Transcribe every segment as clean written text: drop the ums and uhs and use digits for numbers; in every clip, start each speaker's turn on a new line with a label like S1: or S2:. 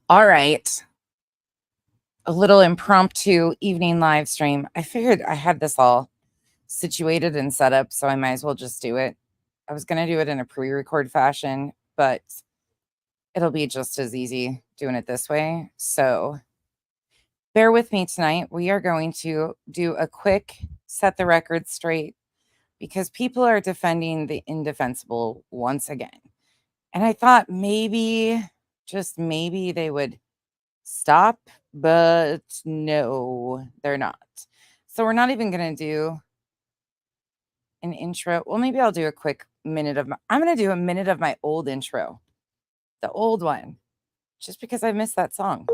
S1: All right. A little impromptu evening live stream. I figured I had this all situated and set up, so I might as well just do it. I was going to do it in a pre-record fashion, but it'll be just as easy doing it this way. So bear with me tonight. We are going to do a quick set the record straight because people are defending the indefensible once again. And I thought maybe, just maybe, they would stop, but no, they're not. So we're not even going to do an intro. Well, maybe I'll do a quick minute of I'm going to do a minute of my old intro, the old one, just because I missed that song.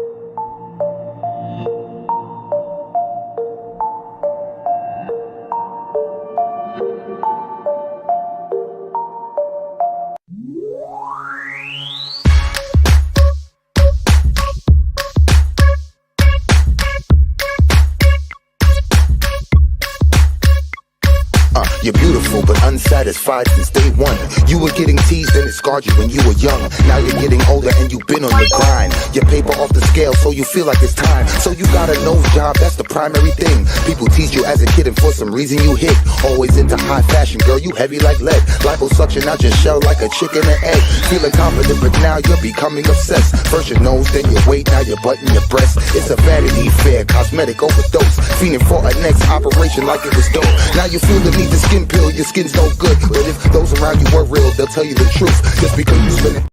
S2: You're beautiful but unsatisfied since day one. You were getting teased and it scarred you when you were young. Now you're getting older and you've been on your grind. Your paper off the scale so you feel like it's time. So you got a nose job, that's the primary thing. People tease you as a kid and for some reason you hit. Always into high fashion, girl, you heavy like lead. Liposuction out your shell like a chicken and egg. Feeling confident but now you're becoming obsessed. First your nose, then your weight, now your butt and your breast. It's a vanity fair, cosmetic overdose. Fiending for a next operation like it was dope. Now you feel the need to skin pill, your skin's no good. But if those around you were real, they'll tell you the truth. Just because you spend it.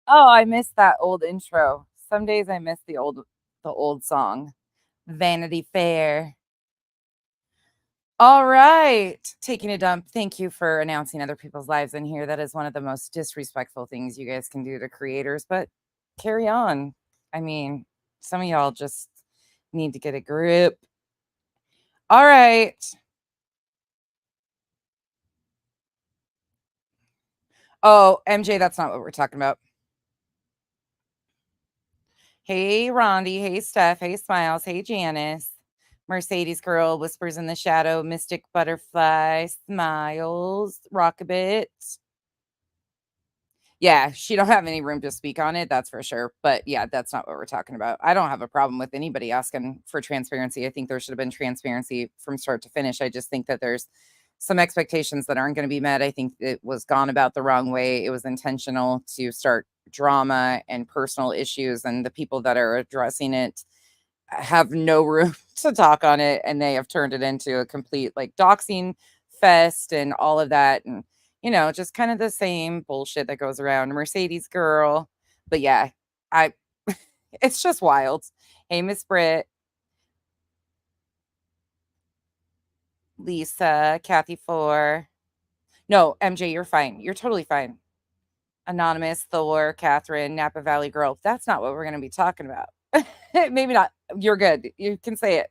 S1: Oh, I missed that old intro. Some days I miss the old song. Vanity Fair. All right. Taking a dump. Thank you for announcing other people's lives in here. That is one of the most disrespectful things you guys can do to creators, but carry on. I mean, some of y'all just need to get a grip. All right. Oh, MJ, that's not what we're talking about. Hey, Rondi. Hey, Steph. Hey, Smiles. Hey, Janice. Mercedes Girl, Whispers in the Shadow, Mystic Butterfly, Smiles, Rockabit. Yeah, she don't have any room to speak on it, that's for sure. But yeah, that's not what we're talking about. I don't have a problem with anybody asking for transparency. I think there should have been transparency from start to finish. I just think that there's some expectations that aren't going to be met. I think it was gone about the wrong way. It was intentional to start drama and personal issues, and the people that are addressing it have no room to talk on it, and they have turned it into a complete like doxing fest and all of that, and just kind of the same bullshit that goes around. Mercedes Girl. But yeah, I it's just wild. Hey, Miss Britt, Lisa, Kathy 4. No, MJ, you're fine. You're totally fine. Anonymous, Thor, Catherine, Napa Valley Girl. That's not what we're going to be talking about. Maybe not. You're good. You can say it.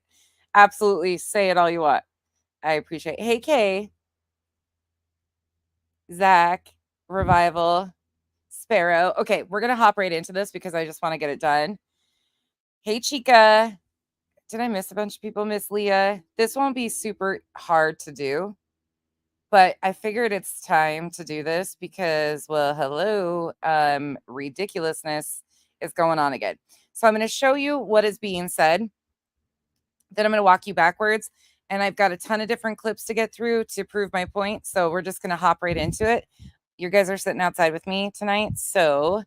S1: Absolutely. Say it all you want. I appreciate it. Hey, Kay, Zach, Revival, Sparrow. Okay, we're going to hop right into this because I just want to get it done. Hey, Chica. Did I miss a bunch of people? Miss Leah. This won't be super hard to do, but I figured it's time to do this because, well, hello, ridiculousness is going on again. So I'm going to show you what is being said. Then I'm going to walk you backwards. And I've got a ton of different clips to get through to prove my point. So we're just going to hop right into it. You guys are sitting outside with me tonight. So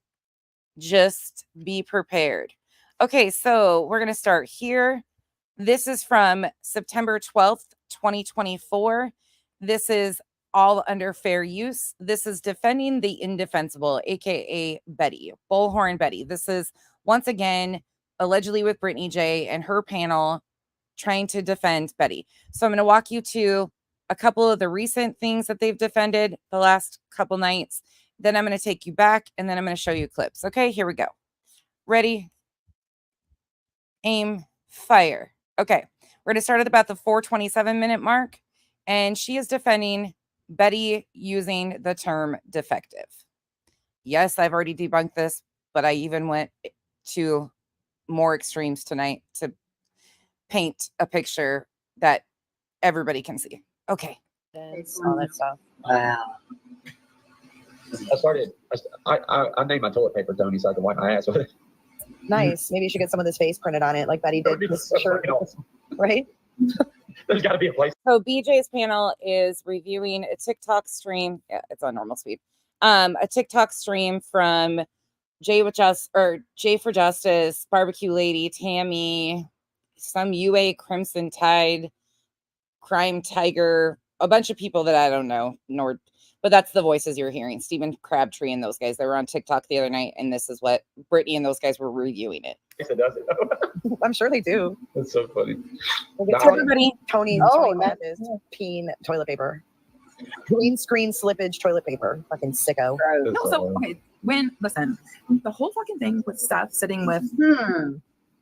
S1: just be prepared. Okay, so we're going to start here. This is from September 12th, 2024. This is all under fair use. This is defending the indefensible, aka Betty, Bullhorn Betty. This is once again allegedly with Brittany J and her panel trying to defend Betty. So I'm going to walk you to a couple of the recent things that they've defended the last couple nights. Then I'm going to take you back and then I'm going to show you clips. Okay, here we go. Ready? Aim, fire. Okay, we're going to start at about the 4:27-minute mark. And she is defending Betty using the term defective. Yes, I've already debunked this, but I even went to more extremes tonight to paint a picture that everybody can see. Okay.
S3: All that stuff. Wow. I named my toilet paper Tony so I can wipe my ass with it.
S4: Nice. Maybe you should get some of this face printed on it, like Betty did. This shirt, right?
S3: There's got to be a place.
S1: So BJ's panel is reviewing a TikTok stream. Yeah, it's on normal speed. A TikTok stream from Jay for Justice, Barbecue Lady, Tammy, some UA Crimson Tide, Crime Tiger, a bunch of people that I don't know, but that's the voices you're hearing. Stephen Crabtree and those guys. They were on TikTok the other night, and this is what Brittany and those guys were reviewing it.
S3: Yes, it does it.
S4: I'm sure they do.
S3: That's so funny.
S4: Tony Madness, peen toilet paper. Green screen slippage toilet paper. Fucking sicko.
S5: No, so okay. Listen, the whole fucking thing with Steph sitting with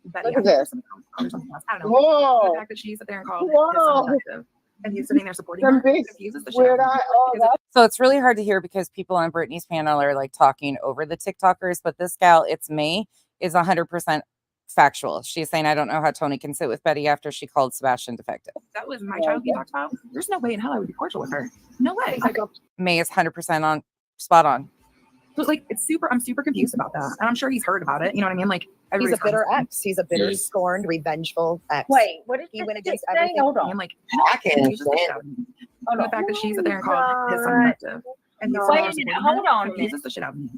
S5: Betty.
S6: Look at this.
S5: I don't know.
S6: Whoa.
S5: The fact that she sat there and called his detective, and he's sitting there supporting her confuses the shit out of me.
S1: So it's really hard to hear because people on Brittany's panel are like talking over the TikTokers, but this gal, it's May, is 100% factual. She's saying, I don't know how Tony can sit with Betty after she called Sebastian defective.
S5: That was my child he talked about. There's no way in hell I would be cordial with her. No way.
S1: May is 100% on spot on.
S5: So like I'm super confused about that. And I'm sure he's heard about it. You know what I mean? Like
S4: he's a bitter ex. He's a bitter, scorned, revengeful ex.
S6: Wait, what did
S4: he went
S6: say?
S4: against everything?
S6: Hold on.
S5: I'm like,
S4: I can't
S5: understand. Oh, no. The fact that she's there and called his son detective. And
S6: Wait a minute, hold on.
S5: Confuses the shit out of me.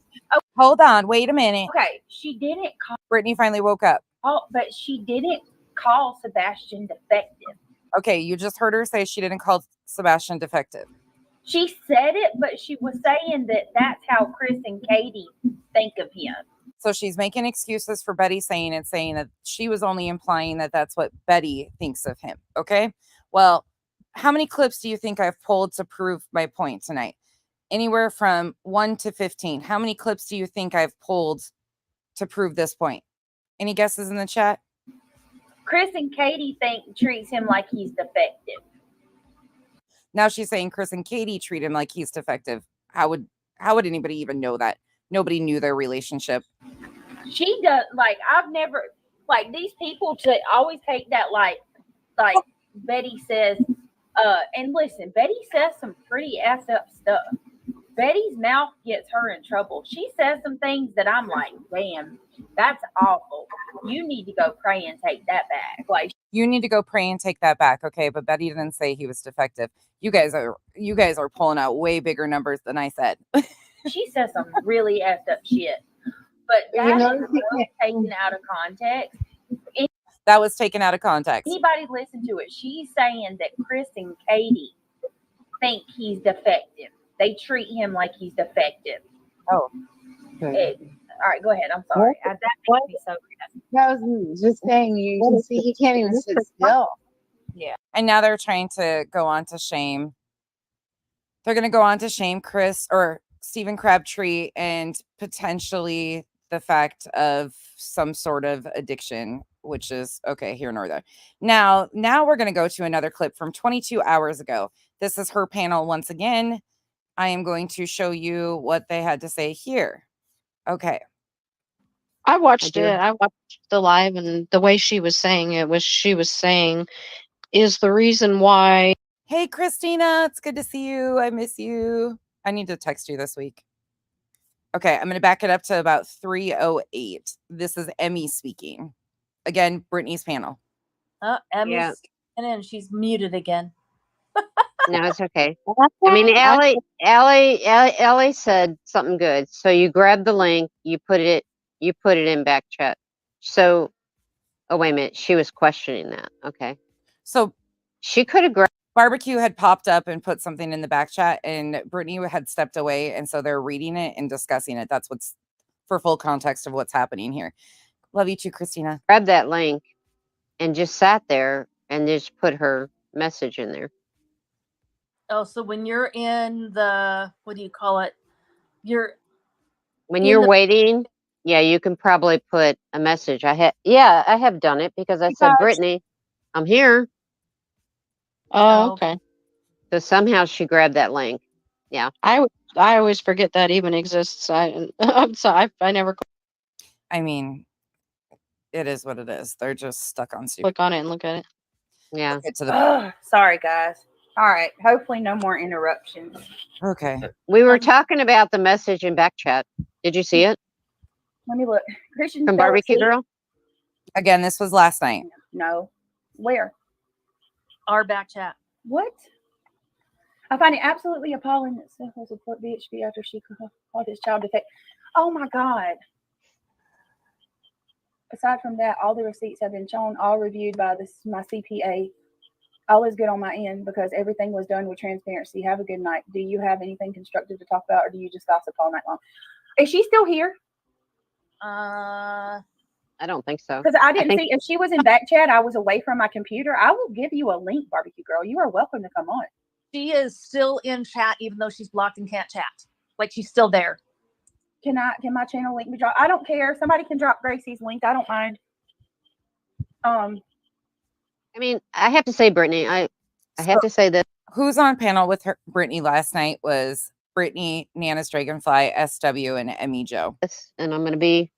S1: Hold on, wait a minute.
S6: Okay, she didn't call.
S1: Brittany finally woke up.
S6: Oh, but she didn't call Sebastian defective.
S1: Okay, you just heard her say she didn't call Sebastian defective.
S6: She said it, but she was saying that that's how Chris and Katie think of him.
S1: So she's making excuses for Betty saying it, saying that she was only implying that that's what Betty thinks of him. Okay, well, how many clips do you think I've pulled to prove my point tonight? Anywhere from 1 to 15. How many clips do you think I've pulled to prove this point? Any guesses in the chat?
S6: Chris and Katie treats him like he's defective.
S1: Now she's saying Chris and Katie treat him like he's defective. How would anybody even know that? Nobody knew their relationship.
S6: She does. Like, I've never, like, these people to always take that like Betty says, and listen, Betty says some pretty ass up stuff. Betty's mouth gets her in trouble. She says some things that I'm like, damn, that's awful. You need to go pray and take that back. Like,
S1: you need to go pray and take that back. Okay, but Betty didn't say he was defective. You guys are pulling out way bigger numbers than I said.
S6: She says some really effed up shit. But that was taken out of context.
S1: That was taken out of context.
S6: Anybody listen to it? She's saying that Chris and Katie think he's defective. They treat him like he's defective.
S1: Oh. Okay.
S6: All right, go ahead. I'm sorry. That makes me so mad.
S7: I was just saying, you can see he can't even sit still.
S6: Yeah.
S1: And now they're trying to go on to shame. They're going to go on to shame Chris or Stephen Crabtree and potentially the fact of some sort of addiction, which is okay here nor there. Now we're going to go to another clip from 22 hours ago. This is her panel once again. I am going to show you what they had to say here. Okay.
S8: I watched it. I watched the live, and the way she was saying it was she was saying is the reason why.
S1: Hey, Christina, it's good to see you. I miss you. I need to text you this week. Okay, I'm going to back it up to about 3:08. This is Emmy speaking. Again, Brittany's panel.
S9: Oh, Emmy's and she's muted again.
S8: No, it's okay. I mean, Allie said something good. So you grab the link, you put it in back chat. So, oh wait a minute, she was questioning that. Okay,
S1: so
S8: she could have grabbed.
S1: Barbecue had popped up and put something in the back chat, and Brittany had stepped away, and so they're reading it and discussing it. That's what's for full context of what's happening here. Love you too, Christina.
S8: Grab that link and just sat there and just put her message in there.
S9: Oh, so when you're in the, what do you call it?
S8: When you're waiting, yeah, you can probably put a message. I have done it because I said, Brittany, I'm here.
S7: Oh, okay.
S8: So somehow she grabbed that link. Yeah.
S7: I always forget that even exists. I'm sorry. I never
S1: I mean, it is what it is. They're just stuck on stupid.
S7: click on it and look at it.
S8: Yeah.
S1: Get to the
S6: Sorry, guys. All right. Hopefully, no more interruptions.
S1: Okay.
S8: We were talking about the message in back chat. Did you see it
S6: Let me look. Christian
S8: from
S6: fell
S8: Barbecue
S6: asleep.
S8: Girl?
S1: Again, this was last night.
S6: No. Where?
S9: Our back chat.
S6: What? I find it absolutely appalling that Steph will support BHP after she called his child defective. Oh my God. Aside from that, all the receipts have been shown, all reviewed by my CPA. All is good on my end because everything was done with transparency. Have a good night. Do you have anything constructive to talk about, or do you just gossip all night long? Is she still here?
S9: Uh,
S8: I don't think so.
S6: Because I didn't
S8: think-
S6: see if she was in back chat. I was away from my computer. I will give you a link, Barbecue Girl. You are welcome to come on.
S9: she is still in chat, even though she's blocked and can't chat. Like she's still there.
S6: Can my channel link be dropped? I don't care. Somebody can drop Gracie's link. I don't mind.
S8: I mean, I have to say, Brittany, I have to say that
S1: Who's on panel with her Brittany last night was Brittany, Nana's Dragonfly, SW, and Emmy Joe.
S8: and I'm going to be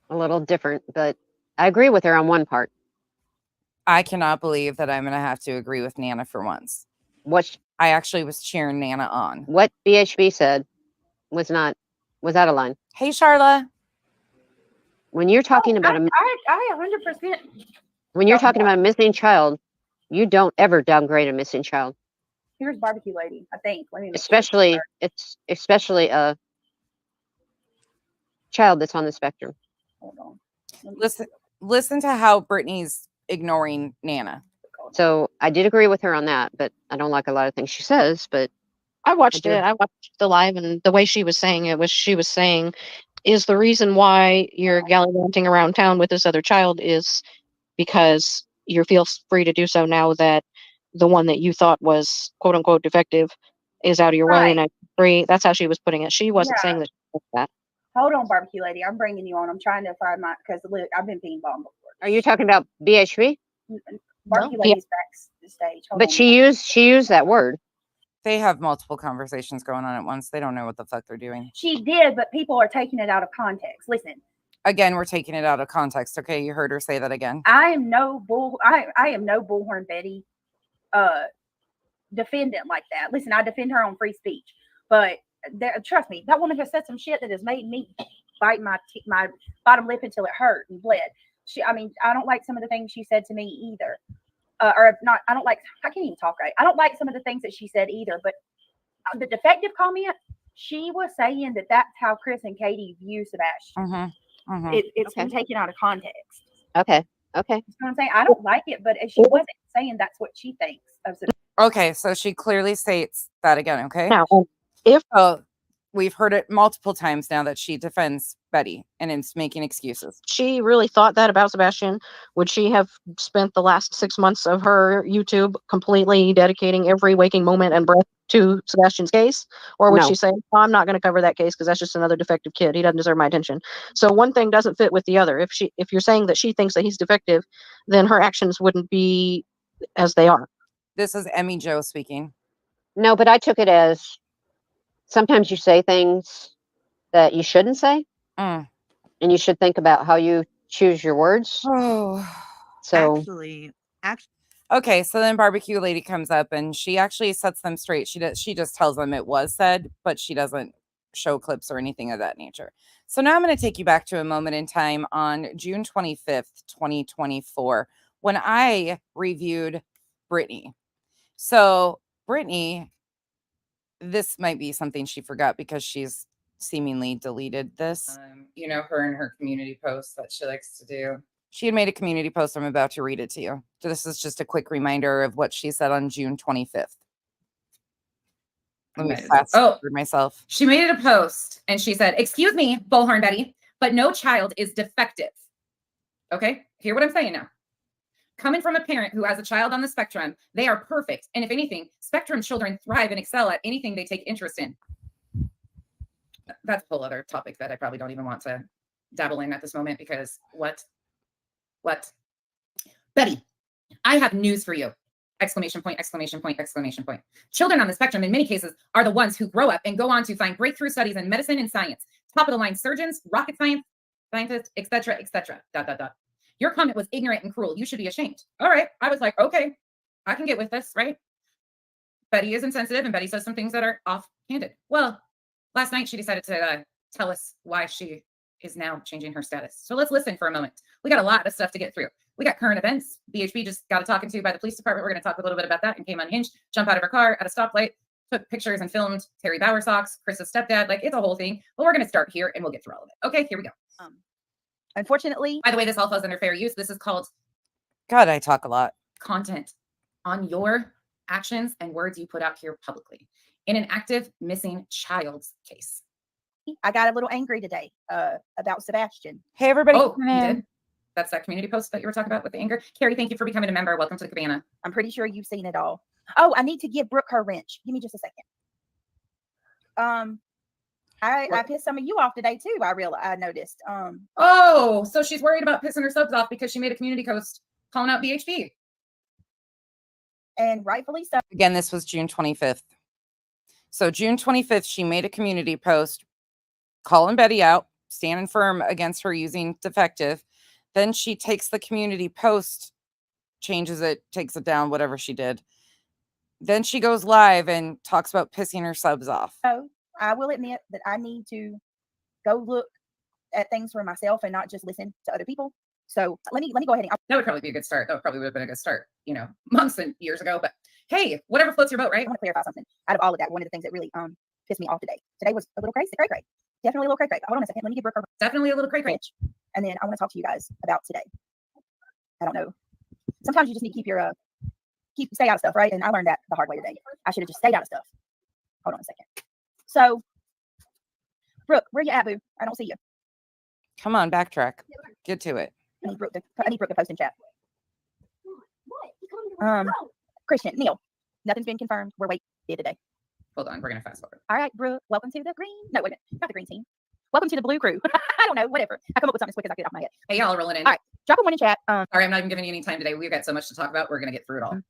S8: a little different, but I agree with her on one part.
S1: I cannot believe that I'm going to have to agree with Nana for once. I actually was cheering Nana on.
S8: What BHB said was out of line.
S1: Hey, Charla.
S8: When you're talking about
S6: I 100%.
S8: when you're talking about a missing child, you don't ever downgrade a missing child.
S6: Here's Barbecue Lady, I think. Let me
S8: Especially a child that's on the spectrum.
S6: Hold on.
S1: Listen to how Brittany's ignoring Nana.
S8: So I did agree with her on that, but I don't like a lot of things she says. But
S7: I watched it. I watched the live, and the way she was saying it was she was saying, is the reason why you're gallivanting around town with this other child is because you feel free to do so now that the one that you thought was quote unquote defective is out of your way, and I'm free. That's how she was putting it. She wasn't saying that.
S6: Hold on, Barbecue Lady. I'm bringing you on. I'm trying to find because look, I've been ping pong before.
S8: Are you talking about BHB?
S6: Barbecue Lady's backstage. Hold
S8: But
S6: on.
S8: she used that word.
S1: They have multiple conversations going on at once. They don't know what the fuck they're doing.
S6: She did, but people are taking it out of context. Listen.
S1: Again, we're taking it out of context. Okay, you heard her say that again.
S6: I am no bullhorn Betty defendant like that. Listen, I defend her on free speech, but trust me, that woman has said some shit that has made me bite my bottom lip until it hurt and bled. I don't like some of the things she said to me either. I can't even talk right. I don't like some of the things that she said either, but the defective comment, she was saying that that's how Chris and Katie view Sebastian. It's been taken out of context.
S8: Okay.
S6: You know what I'm saying? I don't like it, but she wasn't saying that's what she thinks of Sebastian.
S1: Okay, so she clearly states that again, okay?
S7: Now,
S1: we've heard it multiple times now that she defends Betty and is making excuses.
S7: She really thought that about Sebastian, would she have spent the last 6 months of her YouTube completely dedicating every waking moment and breath to Sebastian's case? Or would she say, I'm not going to cover that case because that's just another defective kid. He doesn't deserve my attention. So one thing doesn't fit with the other. If you're saying that she thinks that he's defective, then her actions wouldn't be as they are.
S1: This is Emmy Joe speaking.
S8: No, but I took it as sometimes you say things that you shouldn't say. And you should think about how you choose your words.
S1: Oh,
S8: so
S1: okay. So then Barbecue Lady comes up and she actually sets them straight. She just tells them it was said, but she doesn't show clips or anything of that nature. So now I'm going to take you back to a moment in time on June 25th, 2024, when I reviewed Brittany. So Brittany, this might be something she forgot because she's seemingly deleted this. Her and her community posts that she likes to do. She had made a community post. I'm about to read it to you. So this is just a quick reminder of what she said on June 25th. Let me fast forward myself.
S10: She made it a post and she said, "Excuse me, Bullhorn Betty, but no child is defective." Okay, hear what I'm saying now. Coming from a parent who has a child on the spectrum, they are perfect. And if anything, spectrum children thrive and excel at anything they take interest in. That's a whole other topic that I probably don't even want to dabble in at this moment because what? Betty, I have news for you. Exclamation point, exclamation point, exclamation point. Children on the spectrum in many cases are the ones who grow up and go on to find breakthrough studies in medicine and science. Top of the line surgeons, rocket scientists, etc., etc. ... Your comment was ignorant and cruel. You should be ashamed. All right. I was like, okay, I can get with this, right? Betty is insensitive and Betty says some things that are off-handed. Well, last night she decided to tell us why she is now changing her status. So let's listen for a moment. We got a lot of stuff to get through. We got current events. BHB just got talking to by the police department. We're going to talk a little bit about that, and came unhinged, jump out of her car at a stoplight, took pictures and filmed Terry Bowersox, Chris's stepdad. Like, it's a whole thing. But we're going to start here and we'll get through all of it. Okay, here we go.
S4: Unfortunately,
S10: by the way, this all falls under fair use. This is called,
S1: God, I talk a lot.
S10: Content on your actions and words you put out here publicly in an active missing child's case.
S4: I got a little angry today about Sebastian.
S1: Hey, everybody.
S10: Oh, you did? That's that community post that you were talking about with the anger. Carrie, thank you for becoming a member. Welcome to the cabana.
S4: I'm pretty sure you've seen it all. Oh, I need to give Brooke her wrench. Give me just a second. I pissed some of you off today too. I noticed.
S10: Oh, so she's worried about pissing her subs off because she made a community post calling out BHB.
S4: And rightfully so.
S1: Again, this was June 25th. So June 25th, she made a community post calling Betty out, standing firm against her using defective. Then she takes the community post, changes it, takes it down, whatever she did. Then she goes live and talks about pissing her subs off.
S4: So I will admit that I need to go look at things for myself and not just listen to other people. So let me go ahead and
S10: that would probably be a good start. That would probably would have been a good start, months and years ago. But hey, whatever floats your boat, right?
S4: I want to clarify something. Out of all of that, one of the things that really pissed me off today was a little crazy, cray. Definitely a little cray. Hold on a second. Let me get Brooke her.
S10: Definitely a little cray.
S4: And then I want to talk to you guys about today. I don't know. Sometimes you just need to stay out of stuff, right? And I learned that the hard way today. I should have just stayed out of stuff. Hold on a second. So, Brooke, where you at, boo? I don't see you.
S1: Come on, backtrack. Get to it.
S4: I need Brooke to post in chat. Christian, Neil, nothing's been confirmed. We're waiting today.
S10: Hold on, we're gonna fast forward.
S4: All right, Brooke, welcome to the green. No, wait a minute, not the green team. Welcome to the blue crew. I don't know, whatever. I come up with something as quick as I get off my head.
S10: Hey, y'all rolling in.
S4: All right, drop a one in chat.
S10: Sorry, I'm not even giving you any time today. We've got so much to talk about. We're gonna get through it all.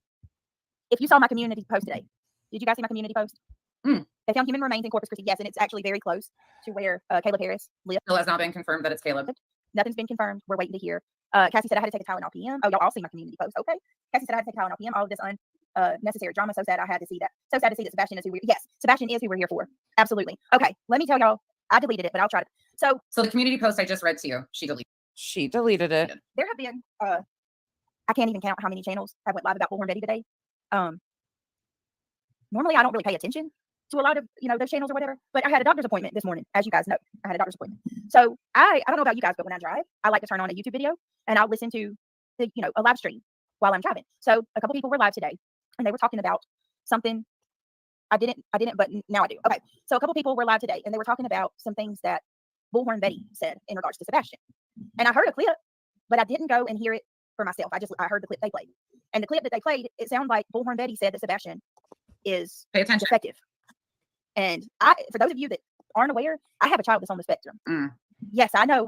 S4: If you saw my community post today, did you guys see my community post? They found human remains in Corpus Christi. Yes, and it's actually very close to where Caleb Harris lived.
S10: Still has not been confirmed that it's Caleb.
S4: Nothing's been confirmed. We're waiting to hear. Cassie said I had to take a Tylenol PM. Oh, y'all all see my community post. Okay. Cassie said I had to take a Tylenol PM. All of this unnecessary drama. So sad I had to see that. So sad to see that Sebastian is who Sebastian is who we're here for. Absolutely. Okay. Let me tell y'all, I deleted it, but I'll try to. So
S10: the community post I just read to you, she deleted it.
S4: There have been, I can't even count how many channels have went live about Bullhorn Betty today. Normally I don't really pay attention to a lot of, those channels or whatever, but I had a doctor's appointment this morning. As you guys know, I had a doctor's appointment. So I don't know about you guys, but when I drive, I like to turn on a YouTube video and I'll listen to a live stream while I'm driving. So a couple people were live today and they were talking about something. I didn't, but now I do. Okay. So a couple people were live today and they were talking about some things that Bullhorn Betty said in regards to Sebastian. And I heard a clip, but I didn't go and hear it for myself. I heard the clip they played. And the clip that they played, it sounded like Bullhorn Betty said that Sebastian is defective. And for those of you that aren't aware, I have a child that's on the spectrum. Yes, I know.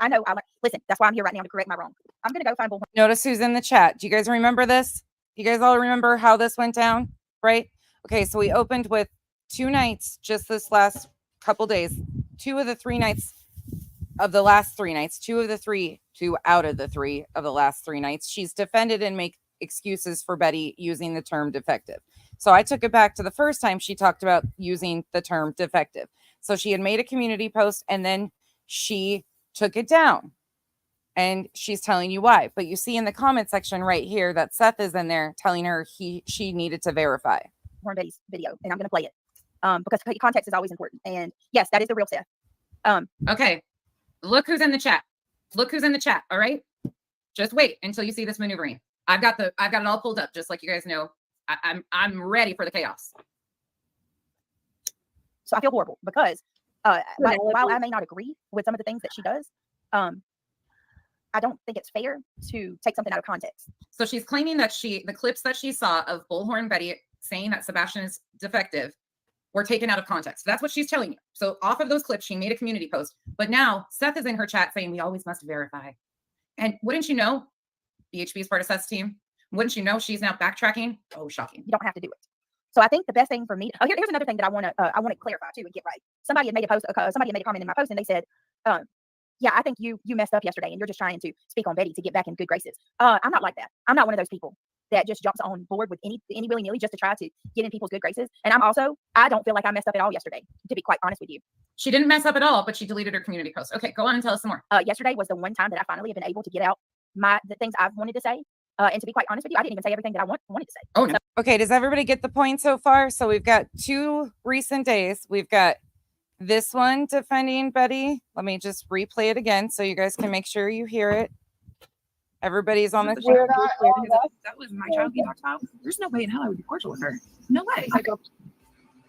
S4: Listen, that's why I'm here right now to correct my wrong. I'm going to go find Bullhorn.
S1: Notice who's in the chat. Do you guys remember this? You guys all remember how this went down, right? Okay, so we opened with 2 nights just this last couple days. 2 of the 3 nights of the last 3 nights. 2 out of the 3 of the last 3 nights. She's defended and make excuses for Betty using the term defective. So I took it back to the first time she talked about using the term defective. So she had made a community post and then she took it down and she's telling you why. But you see in the comment section right here that Seth is in there telling her she needed to verify
S4: Bullhorn Betty's video, and I'm going to play it because context is always important. And yes, that is the real Seth.
S10: Okay, look who's in the chat. Look who's in the chat. All right, just wait until you see this maneuvering. I've got it all pulled up, just like you guys know. I'm ready for the chaos.
S4: So I feel horrible because while I may not agree with some of the things that she does, I don't think it's fair to take something out of context.
S10: So she's claiming that the clips that she saw of Bullhorn Betty saying that Sebastian is defective were taken out of context. That's what she's telling you. So off of those clips, she made a community post. But now Seth is in her chat saying we always must verify. And wouldn't you know, BHB is part of Seth's team. Wouldn't you know she's now backtracking? Oh, shocking.
S4: You don't have to do it. So I think the best thing for me. Oh, here's another thing that I want to clarify too and get right. Somebody had made a post. Somebody had made a comment in my post, and they said, "Yeah, I think you messed up yesterday, and you're just trying to speak on Betty to get back in good graces." I'm not like that. I'm not one of those people that just jumps on board with any willy-nilly just to try to get in people's good graces. And I don't feel like I messed up at all yesterday, to be quite honest with you.
S10: She didn't mess up at all, but she deleted her community post. Okay, go on and tell us some more.
S4: Yesterday was the one time that I finally have been able to get out the things I've wanted to say. And to be quite honest with you, I didn't even say everything that I wanted to say.
S10: Oh, no.
S1: Okay, does everybody get the point so far? So we've got 2 recent days. We've got this one defending Betty. Let me just replay it again so you guys can make sure you hear it. Everybody's on the
S5: Because that was my child he talked about. There's no way in hell I would be cordial with her. No way.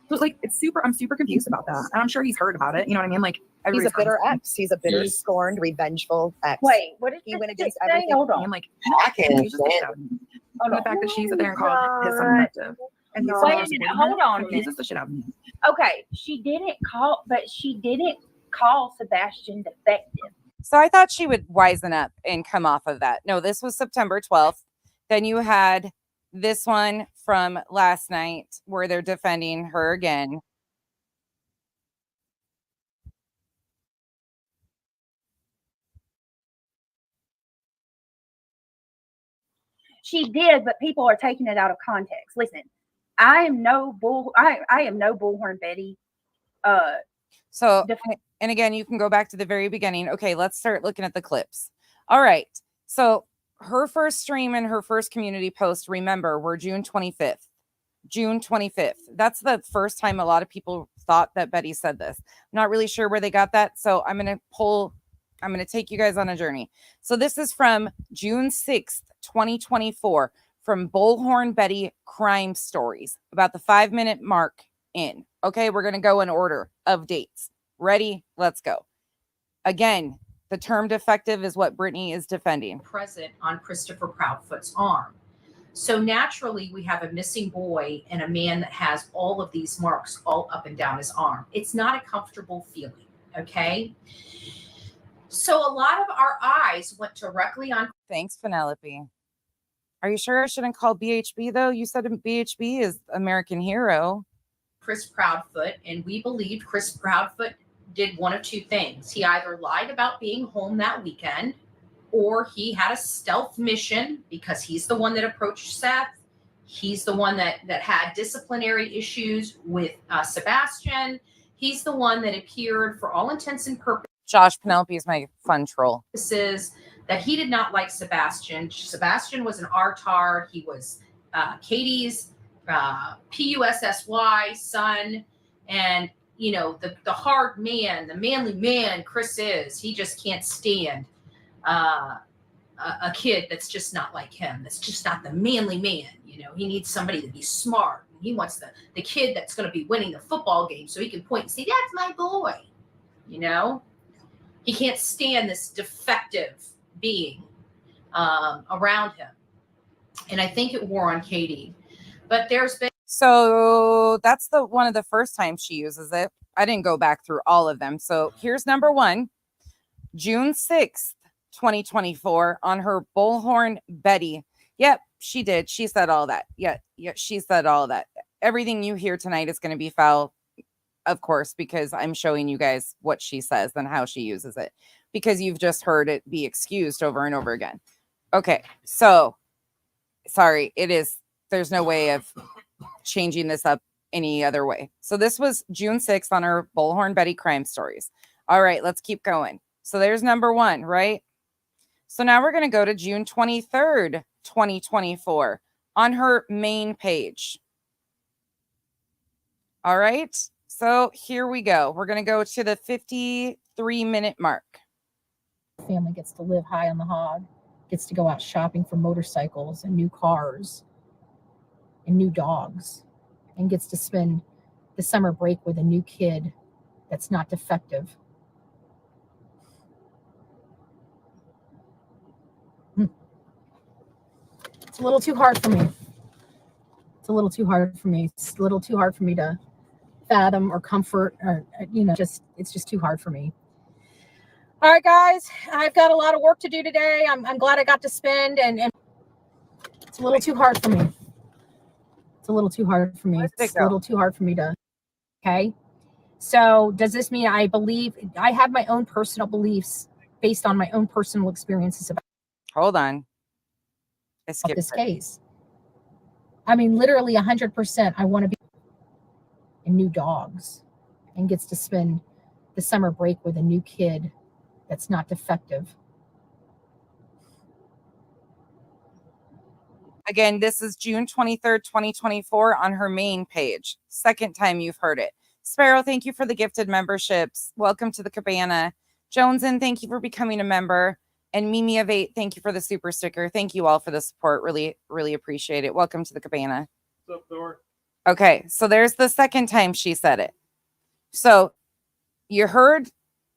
S5: So like I'm super confused about that. And I'm sure he's heard about it. You know what I mean? Like
S11: he's a bitter ex. He's a bitter, scorned, revengeful ex.
S6: Wait, what is
S11: he
S6: this
S11: went against
S6: thing?
S11: everything?
S6: Hold on.
S5: I'm like,
S11: I can't understand.
S5: The fact that she's there and called his son defective. And he's
S6: Wait a minute, hold on a minute.
S5: Confuses the shit out of me.
S6: Okay, she didn't call Sebastian defective.
S1: So I thought she would wisen up and come off of that. No, this was September 12th. Then you had this one from last night where they're defending her again.
S6: She did, but people are taking it out of context. Listen, I am no bullhorn Betty.
S1: And again, you can go back to the very beginning. Okay, let's start looking at the clips. All right. So her first stream and her first community post, remember, were June 25th. June 25th. That's the first time a lot of people thought that Betty said this. I'm not really sure where they got that. So I'm going to take you guys on a journey. So this is from June 6th, 2024, from Bullhorn Betty Crime Stories, about the 5-minute mark in. Okay, we're going to go in order of dates. Ready? Let's go. Again, the term defective is what Brittany is defending.
S12: Present on Christopher Proudfoot's arm. So naturally, we have a missing boy and a man that has all of these marks all up and down his arm. It's not a comfortable feeling, okay? So a lot of our eyes went directly on.
S1: Thanks, Penelope. Are you sure I shouldn't call BHB, though? You said BHB is American Hero.
S12: Chris Proudfoot, and we believed Chris Proudfoot did one of 2 things. He either lied about being home that weekend, or he had a stealth mission because he's the one that approached Seth. He's the one that had disciplinary issues with Sebastian. He's the one that appeared for all intents and purposes.
S1: Josh, Penelope is my fun troll.
S12: That he did not like Sebastian. Sebastian was an artard. He was Katie's PUSSY son, and the hard man, the manly man Chris is. He just can't stand a kid that's just not like him. That's just not the manly man. He needs somebody to be smart. He wants the kid that's going to be winning the football game so he can point and say, "That's my boy." He can't stand this defective being around him, and I think it wore on Katie. But there's been.
S1: So that's one of the first times she uses it. I didn't go back through all of them. So here's number 1, June 6th, 2024, on her Bullhorn Betty. Yep, she did. She said all that. Yeah, she said all that. Everything you hear tonight is going to be foul, of course, because I'm showing you guys what she says and how she uses it, because you've just heard it be excused over and over again. Okay, so sorry, there's no way of changing this up any other way. So this was June 6th on her Bullhorn Betty Crime Stories. All right, let's keep going. So there's number 1, right? So now we're going to go to June 23rd, 2024 on her main page. All right, so here we go. We're going to go to the 53-minute mark.
S13: Family gets to live high on the hog, gets to go out shopping for motorcycles and new cars and new dogs, and gets to spend the summer break with a new kid that's not defective. It's a little too hard for me. It's a little too hard for me. It's a little too hard for me to fathom or comfort, or it's just too hard for me. All right, guys, I've got a lot of work to do today. I'm glad I got to spend, and it's a little too hard for me. It's a little too hard for me. It's a little too hard for me to. Okay. So does this mean I have my own personal beliefs based on my own personal experiences about
S1: Hold on.
S13: this case? I mean, literally 100%. I want to be in new dogs and gets to spend the summer break with a new kid that's not defective.
S1: Again, this is June 23rd, 2024 on her main page. Second time you've heard it. Sparrow, thank you for the gifted memberships. Welcome to the Cabana. Joneson, thank you for becoming a member. And Mimi of 8, thank you for the super sticker. Thank you all for the support. Really, really appreciate it. Welcome to the Cabana.
S3: What's up, Thor?
S1: Okay, so there's the second time she said it. So you heard? Do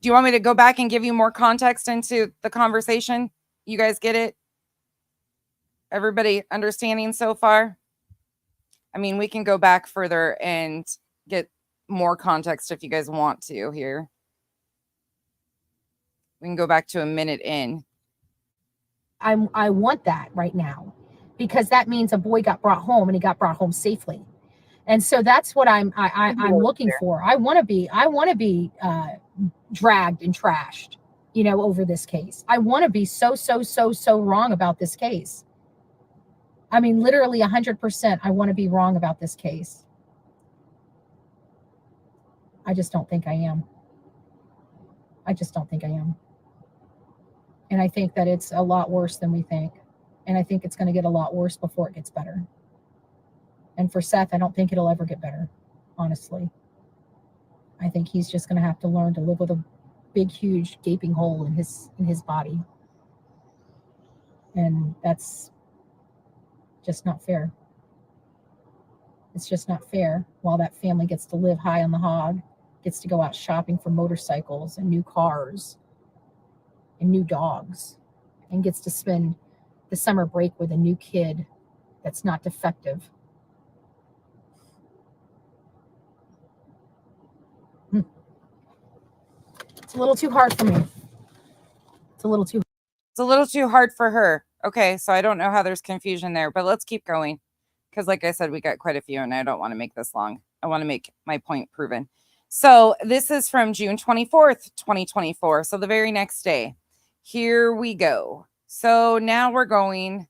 S1: you want me to go back and give you more context into the conversation? You guys get it? Everybody understanding so far? I mean, we can go back further and get more context if you guys want to here. We can go back to a minute in.
S13: I want that right now because that means a boy got brought home and he got brought home safely. And so that's what I'm looking for. I want to be dragged and trashed, you know, over this case. I want to be so wrong about this case. I mean, literally 100%. I want to be wrong about this case. I just don't think I am. I just don't think I am. And I think that it's a lot worse than we think. And I think it's going to get a lot worse before it gets better. And for Seth, I don't think it'll ever get better, honestly. I think he's just going to have to learn to live with a big, huge, gaping hole in his body. And that's just not fair. It's just not fair while that family gets to live high on the hog, gets to go out shopping for motorcycles and new cars and new dogs, and gets to spend the summer break with a new kid that's not defective. It's a little too hard for me. It's a little too hard
S1: for her. Okay, so I don't know how there's confusion there, but let's keep going. Because like I said, we got quite a few and I don't want to make this long. I want to make my point proven. So this is from June 24th, 2024. So the very next day. Here we go. So now we're going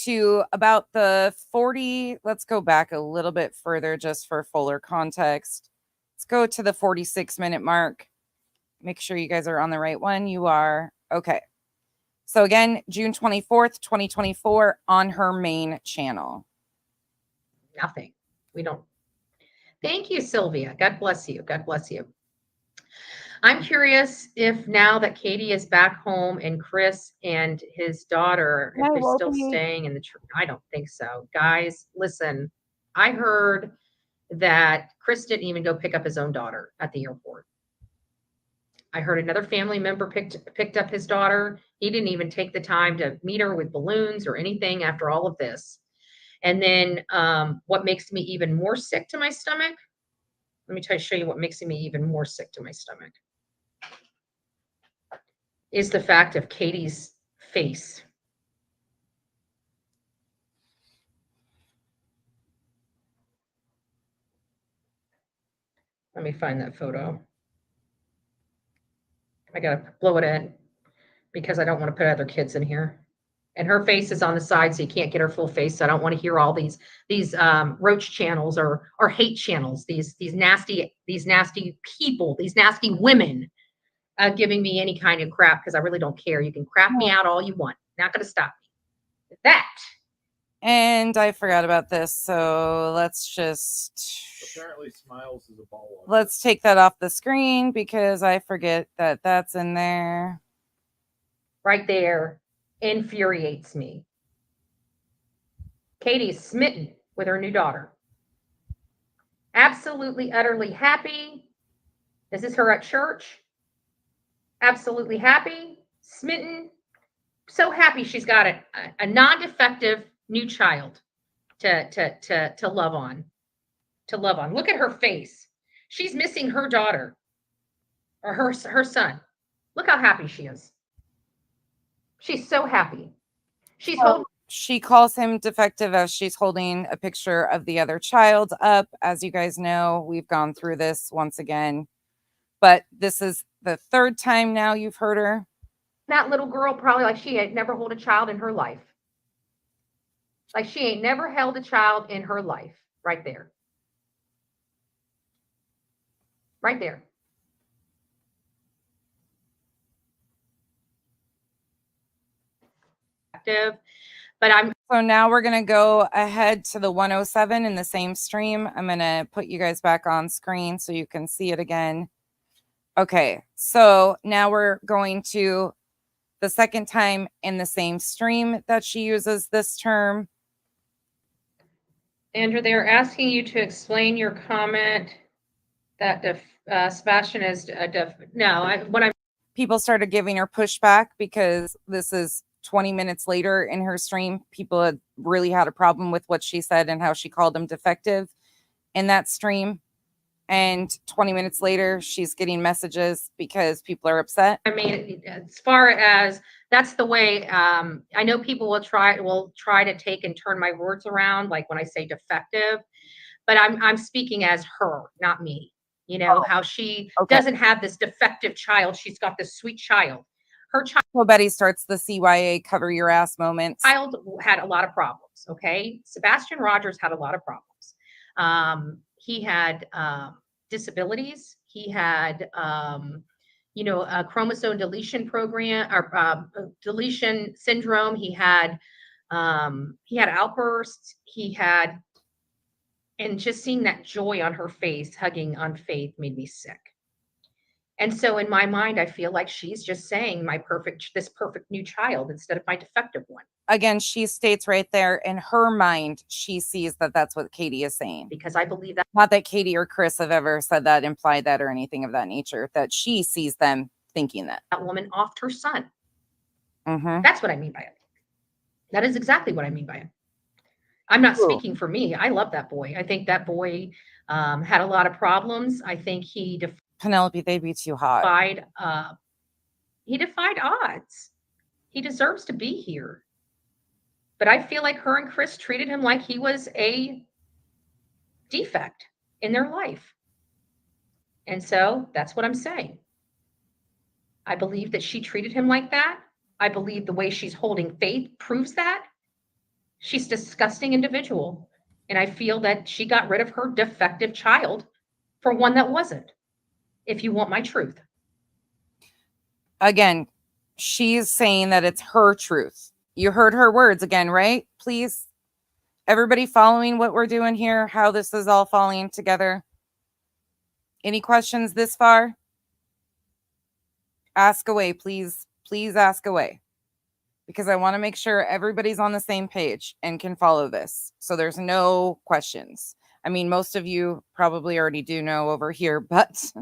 S1: to about the 40. Let's go back a little bit further just for fuller context. Let's go to the 46-minute mark. Make sure you guys are on the right one. You are. Okay. So again, June 24th, 2024 on her main channel.
S14: Nothing. We don't. Thank you, Sylvia. God bless you. God bless you. I'm curious if now that Katie is back home and Chris and his daughter, if they're still staying in the church. I don't think so. Guys, listen, I heard that Chris didn't even go pick up his own daughter at the airport. I heard another family member picked up his daughter. He didn't even take the time to meet her with balloons or anything after all of this. And then what makes me even more sick to my stomach, let me show you what makes me even more sick to my stomach, is the fact of Katie's face. Let me find that photo. I got to blow it in because I don't want to put other kids in here. And her face is on the side, so you can't get her full face. So I don't want to hear all these roach channels or hate channels. These nasty people, these nasty women giving me any kind of crap because I really don't care. You can crap me out all you want. Not going to stop me. With that.
S1: And I forgot about this, so let's just.
S3: Apparently, Smiles is a ball.
S1: Let's take that off the screen because I forget that that's in there.
S14: Right there. Infuriates me. Katie's smitten with her new daughter. Absolutely, utterly happy. This is her at church. Absolutely happy, smitten, so happy she's got a non-defective new child to love on. To love on. Look at her face. She's missing her daughter or her son. Look how happy she is. She's so happy.
S1: She calls him defective as she's holding a picture of the other child up. As you guys know, we've gone through this once again, but this is the third time now you've heard her.
S14: That little girl probably like she had never held a child in her life. Like she ain't never held a child in her life. Right there. Right there. But
S1: so now we're going to go ahead to the 107 in the same stream. I'm going to put you guys back on screen so you can see it again. Okay, so now we're going to the second time in the same stream that she uses this term.
S14: Andrew, they're asking you to explain your comment that Sebastian is
S1: people started giving her pushback because this is 20 minutes later in her stream. People had really had a problem with what she said and how she called him defective in that stream. And 20 minutes later, she's getting messages because people are upset.
S14: I mean, as far as that's the way, I know people will try to take and turn my words around, like when I say defective, but I'm speaking as her, not me. You know, how she doesn't have this defective child. She's got this sweet child. Her child.
S1: Well, Betty starts the CYA cover your ass moments.
S14: Child had a lot of problems. Okay. Sebastian Rogers had a lot of problems. He had disabilities. He had, a chromosome deletion program or deletion syndrome. He had outbursts. And just seeing that joy on her face, hugging on Faith, made me sick. And so in my mind, I feel like she's just saying this perfect new child instead of my defective one.
S1: Again, she states right there in her mind, she sees that that's what Katie is saying.
S14: Because I believe that.
S1: Not that Katie or Chris have ever said that, implied that, or anything of that nature, that she sees them thinking that.
S14: That woman offed her son.
S1: Mm-hmm.
S14: That's what I mean by it. That is exactly what I mean by it. I'm not speaking for me. I love that boy. I think that boy had a lot of problems. I think he
S1: Penelope, they'd be too hot.
S14: He defied odds. He deserves to be here. But I feel like her and Chris treated him like he was a defect in their life. And so that's what I'm saying. I believe that she treated him like that. I believe the way she's holding Faith proves that. She's a disgusting individual. And I feel that she got rid of her defective child for one that wasn't, if you want my truth.
S1: Again, she's saying that it's her truth. You heard her words again, right? Please, everybody following what we're doing here, how this is all falling together. Any questions this far? Ask away, please. Please ask away. Because I want to make sure everybody's on the same page and can follow this. So there's no questions. I mean, most of you probably already do know over here, but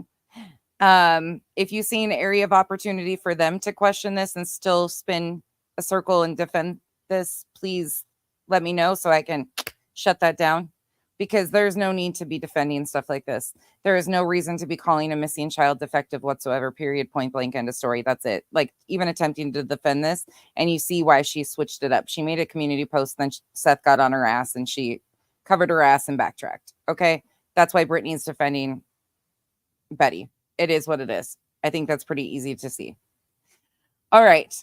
S1: if you see an area of opportunity for them to question this and still spin a circle and defend this, please let me know so I can shut that down, because there's no need to be defending stuff like this. There is no reason to be calling a missing child defective whatsoever, period, point blank, end of story. That's it. Like, even attempting to defend this, and you see why she switched it up. She made a community post, then Seth got on her ass and she covered her ass and backtracked. Okay. That's why Brittany's defending Betty. It is what it is. I think that's pretty easy to see. All right.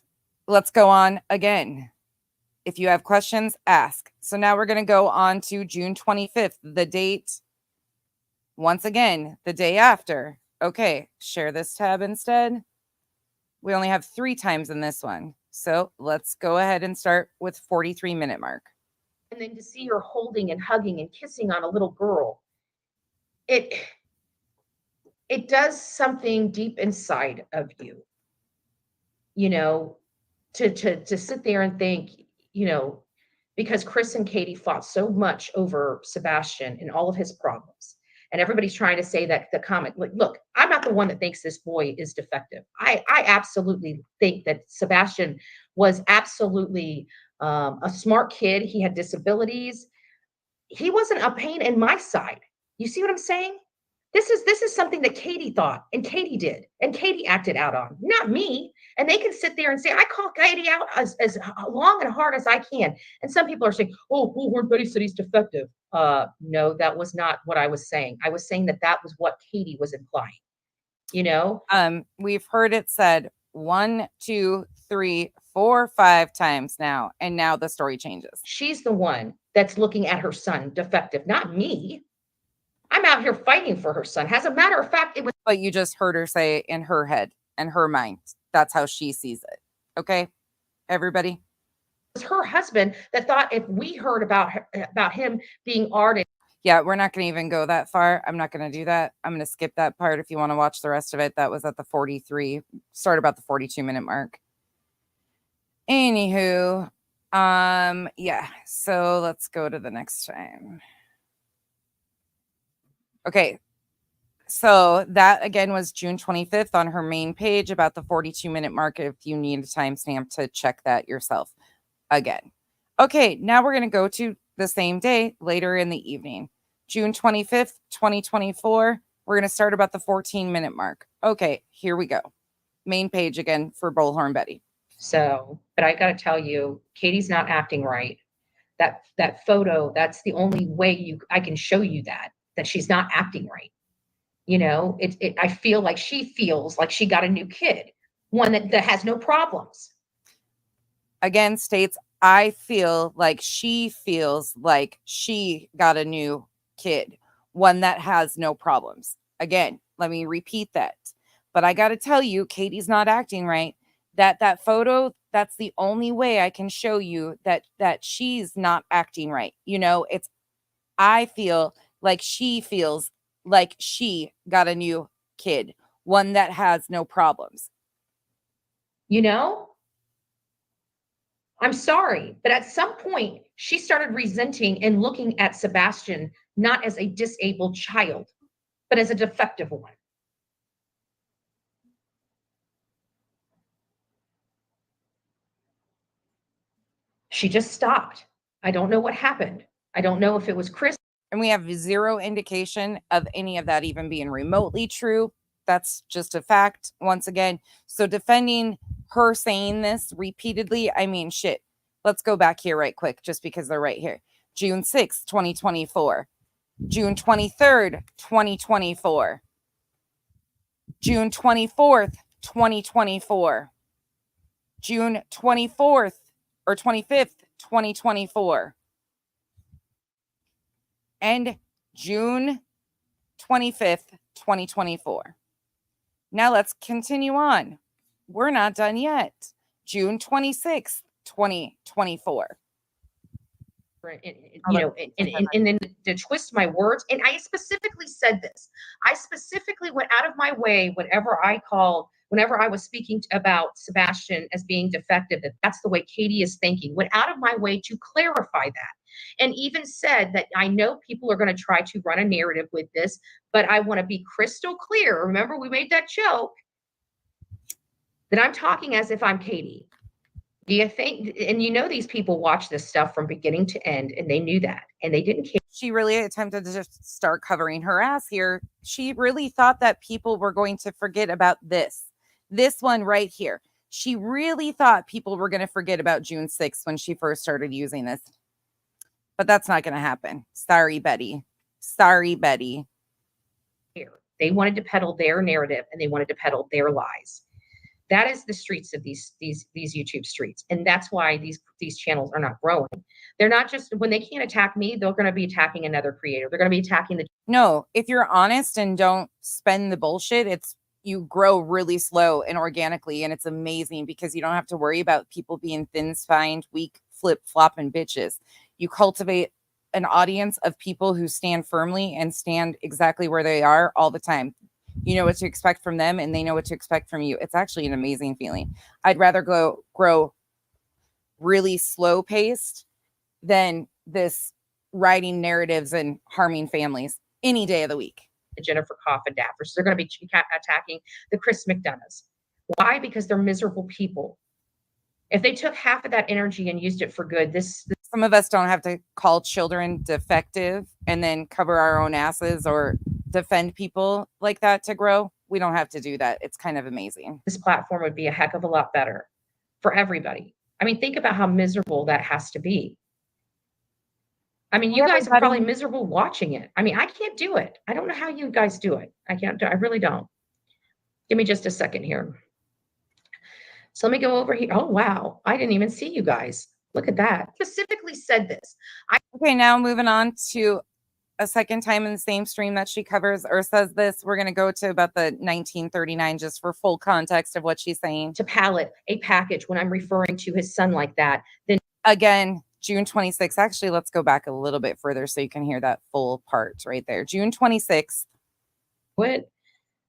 S1: Let's go on again. If you have questions, ask. So now we're going to go on to June 25th, the date. Once again, the day after. Okay, share this tab instead. We only have 3 times in this one. So let's go ahead and start with 43-minute mark.
S14: And then to see her holding and hugging and kissing on a little girl, it does something deep inside of you, to sit there and think, because Chris and Katie fought so much over Sebastian and all of his problems. And everybody's trying to say that the comment, look, I'm not the one that thinks this boy is defective. I absolutely think that Sebastian was absolutely a smart kid. He had disabilities. He wasn't a pain in my side. You see what I'm saying? This is something that Katie thought, and Katie did, and Katie acted out on, not me. And they can sit there and say, I call Katie out as long and hard as I can. And some people are saying, oh, Bullhorn Betty said he's defective. No, that was not what I was saying. I was saying that was what Katie was implying,
S1: We've heard it said 1, 2, 3, 4, 5 times now. And now the story changes.
S14: She's the one that's looking at her son defective, not me. I'm out here fighting for her son. As a matter of fact, it was.
S1: But you just heard her say in her head and her mind. That's how she sees it. Okay, everybody?
S14: It was her husband that thought if we heard about him being artist.
S1: Yeah, we're not going to even go that far. I'm not going to do that. I'm going to skip that part. If you want to watch the rest of it, that was at the 43, start about the 42-minute mark. Anywho, yeah, so let's go to the next time. Okay, so that again was June 25th on her main page about the 42-minute mark if you need a timestamp to check that yourself again. Okay, now we're going to go to the same day later in the evening. June 25th, 2024. We're going to start about the 14-minute mark. Okay, here we go. Main page again for Bullhorn Betty.
S14: So, but I got to tell you, Katie's not acting right. That photo, that's the only way I can show you that she's not acting right. You know, I feel like she feels like she got a new kid, one that has no problems.
S1: Again, states, I feel like she feels like she got a new kid, one that has no problems. Again, let me repeat that. But I got to tell you, Katie's not acting right. That photo, that's the only way I can show you that she's not acting right. You know, I feel like she feels like she got a new kid, one that has no problems.
S14: You know, I'm sorry, but at some point she started resenting and looking at Sebastian not as a disabled child, but as a defective one. She just stopped. I don't know what happened. I don't know if it was Chris.
S1: And we have zero indication of any of that even being remotely true. That's just a fact, once again. So defending her saying this repeatedly, I mean, shit. Let's go back here right quick, just because they're right here. June 6th, 2024. June 23rd, 2024. June 24th, 2024. June 24th or 25th, 2024. And June 25th, 2024. Now let's continue on. We're not done yet. June 26th, 2024.
S14: You know, and then to twist my words, and I specifically said this. I specifically went out of my way whenever I was speaking about Sebastian as being defective, that's the way Katie is thinking. Went out of my way to clarify that. And even said that I know people are going to try to run a narrative with this, but I want to be crystal clear. Remember, we made that joke that I'm talking as if I'm Katie. Do you think, and you know, these people watch this stuff from beginning to end, and they knew that, and they didn't care.
S1: She really attempted to just start covering her ass here. She really thought that people were going to forget about this one right here. She really thought people were going to forget about June 6th when she first started using this. But that's not going to happen. Sorry, Betty. Sorry, Betty.
S14: They wanted to peddle their narrative, and they wanted to peddle their lies. That is the streets of these YouTube streets. And that's why these channels are not growing. They're not just, when they can't attack me, they're going to be attacking another creator. They're going to be attacking
S1: No, if you're honest and don't spend the bullshit, you grow really slow and organically. And it's amazing because you don't have to worry about people being thin-spined, weak, flip-flopping bitches. You cultivate an audience of people who stand firmly and stand exactly where they are all the time. You know what to expect from them, and they know what to expect from you. It's actually an amazing feeling. I'd rather grow really slow paced than this writing narratives and harming families any day of the week.
S14: The Jennifer Coffin Daffers. They're going to be attacking the Chris McDonoughs. Why? Because they're miserable people. If they took half of that energy and used it for good,
S1: some of us don't have to call children defective and then cover our own asses or defend people like that to grow. We don't have to do that. It's kind of amazing.
S14: This platform would be a heck of a lot better for everybody. I mean, think about how miserable that has to be. I mean, you guys are probably miserable watching it. I mean, I can't do it. I don't know how you guys do it. I really don't. Give me just a second here. So let me go over here. Oh, wow. I didn't even see you guys. Look at that. Specifically said this.
S1: Okay, now moving on to a second time in the same stream that she covers or says this. We're going to go to about the 1939 just for full context of what she's saying.
S14: To pallet a package when I'm referring to his son like that, then
S1: again, June 26th. Actually, let's go back a little bit further so you can hear that full part right there. June 26th.
S14: What?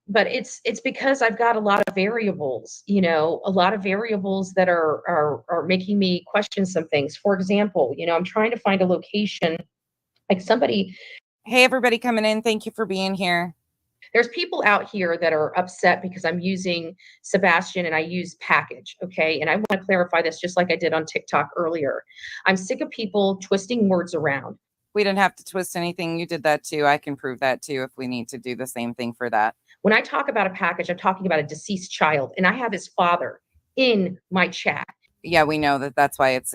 S14: But it's because I've got a lot of variables, you know, a lot of variables that are making me question some things. For example, you know, I'm trying to find a location like somebody.
S1: Hey, everybody coming in. Thank you for being here.
S14: There's people out here that are upset because I'm using Sebastian and I use package. Okay. And I want to clarify this just like I did on TikTok earlier. I'm sick of people twisting words around.
S1: We didn't have to twist anything. You did that too. I can prove that too if we need to do the same thing for that.
S14: When I talk about a package, I'm talking about a deceased child, and I have his father in my chat.
S1: Yeah, we know that that's why it's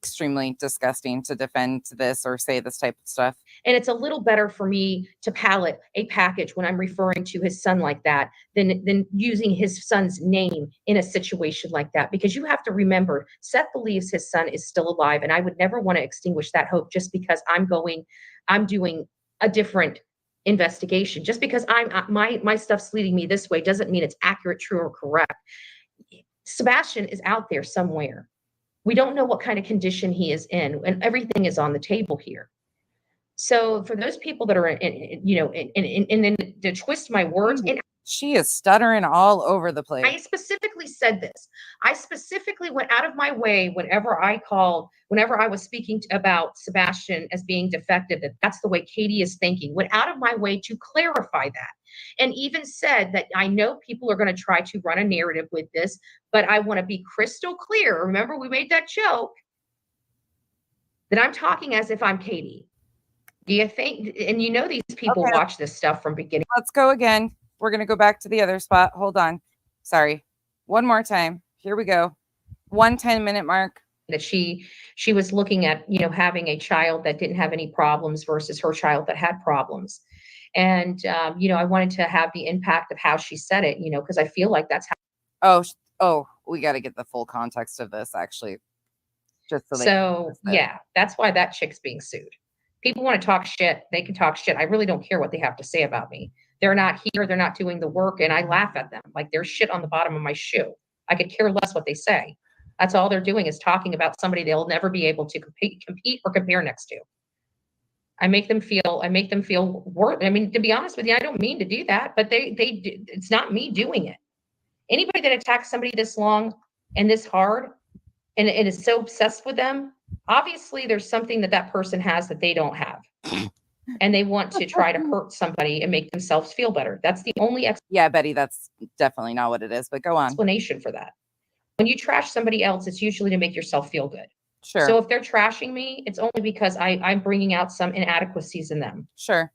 S1: extremely disgusting to defend this or say this type of stuff.
S14: And it's a little better for me to pallet a package when I'm referring to his son like that than using his son's name in a situation like that. Because you have to remember, Seth believes his son is still alive, and I would never want to extinguish that hope just because I'm doing a different investigation. Just because my stuff's leading me this way doesn't mean it's accurate, true, or correct. Sebastian is out there somewhere. We don't know what kind of condition he is in, and everything is on the table here. So for those people that are, and then to twist my words, and
S1: she is stuttering all over the place.
S14: I specifically said this. I specifically went out of my way whenever I was speaking about Sebastian as being defective, that's the way Katie is thinking, went out of my way to clarify that. And even said that I know people are going to try to run a narrative with this, but I want to be crystal clear. Remember, we made that joke that I'm talking as if I'm Katie. Do you think, and you know, these people watch this stuff from beginning.
S1: Let's go again. We're going to go back to the other spot. Hold on. Sorry. One more time. Here we go. 1 10-minute mark.
S14: That she was looking at, you know, having a child that didn't have any problems versus her child that had problems. And, you know, I wanted to have the impact of how she said it, you know, because I feel like that's how.
S1: Oh, we got to get the full context of this, actually. Just
S14: so yeah, that's why that chick's being sued. People want to talk shit. They can talk shit. I really don't care what they have to say about me. They're not here. They're not doing the work. And I laugh at them like there's shit on the bottom of my shoe. I could care less what they say. That's all they're doing is talking about somebody they'll never be able to compete or compare next to. I make them feel worth. I mean, to be honest with you, I don't mean to do that, but it's not me doing it. Anybody that attacks somebody this long and this hard and is so obsessed with them, obviously there's something that person has that they don't have. And they want to try to hurt somebody and make themselves feel better. That's the only
S1: Yeah, Betty, that's definitely not what it is, but go on.
S14: Explanation for that. When you trash somebody else, it's usually to make yourself feel good.
S1: Sure.
S14: So if they're trashing me, it's only because I'm bringing out some inadequacies in them.
S1: Sure.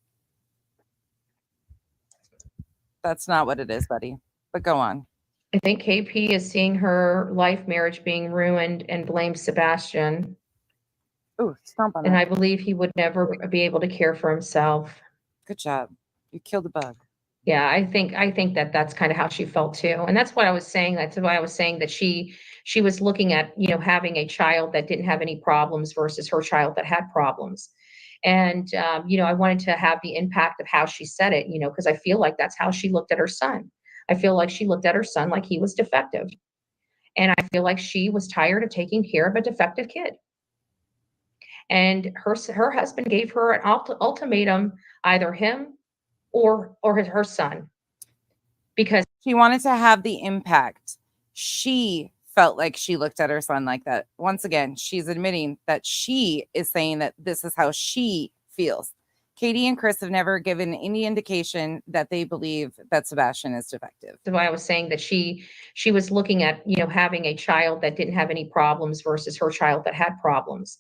S1: That's not what it is, Betty, but go on.
S14: I think KP is seeing her life marriage being ruined and blames Sebastian.
S1: Ooh, stomp on
S14: And
S1: that.
S14: I believe he would never be able to care for himself.
S1: Good job. You killed the bug.
S14: Yeah, I think that's kind of how she felt too. And that's what I was saying. That's why I was saying that she was looking at, you know, having a child that didn't have any problems versus her child that had problems. And, you know, I wanted to have the impact of how she said it, you know, because I feel like that's how she looked at her son. I feel like she looked at her son like he was defective. And I feel like she was tired of taking care of a defective kid. And her husband gave her an ultimatum, either him or her son, because
S1: she wanted to have the impact. She felt like she looked at her son like that. Once again, she's admitting that she is saying that this is how she feels. Katie and Chris have never given any indication that they believe that Sebastian is defective.
S14: That's why I was saying that she was looking at, you know, having a child that didn't have any problems versus her child that had problems.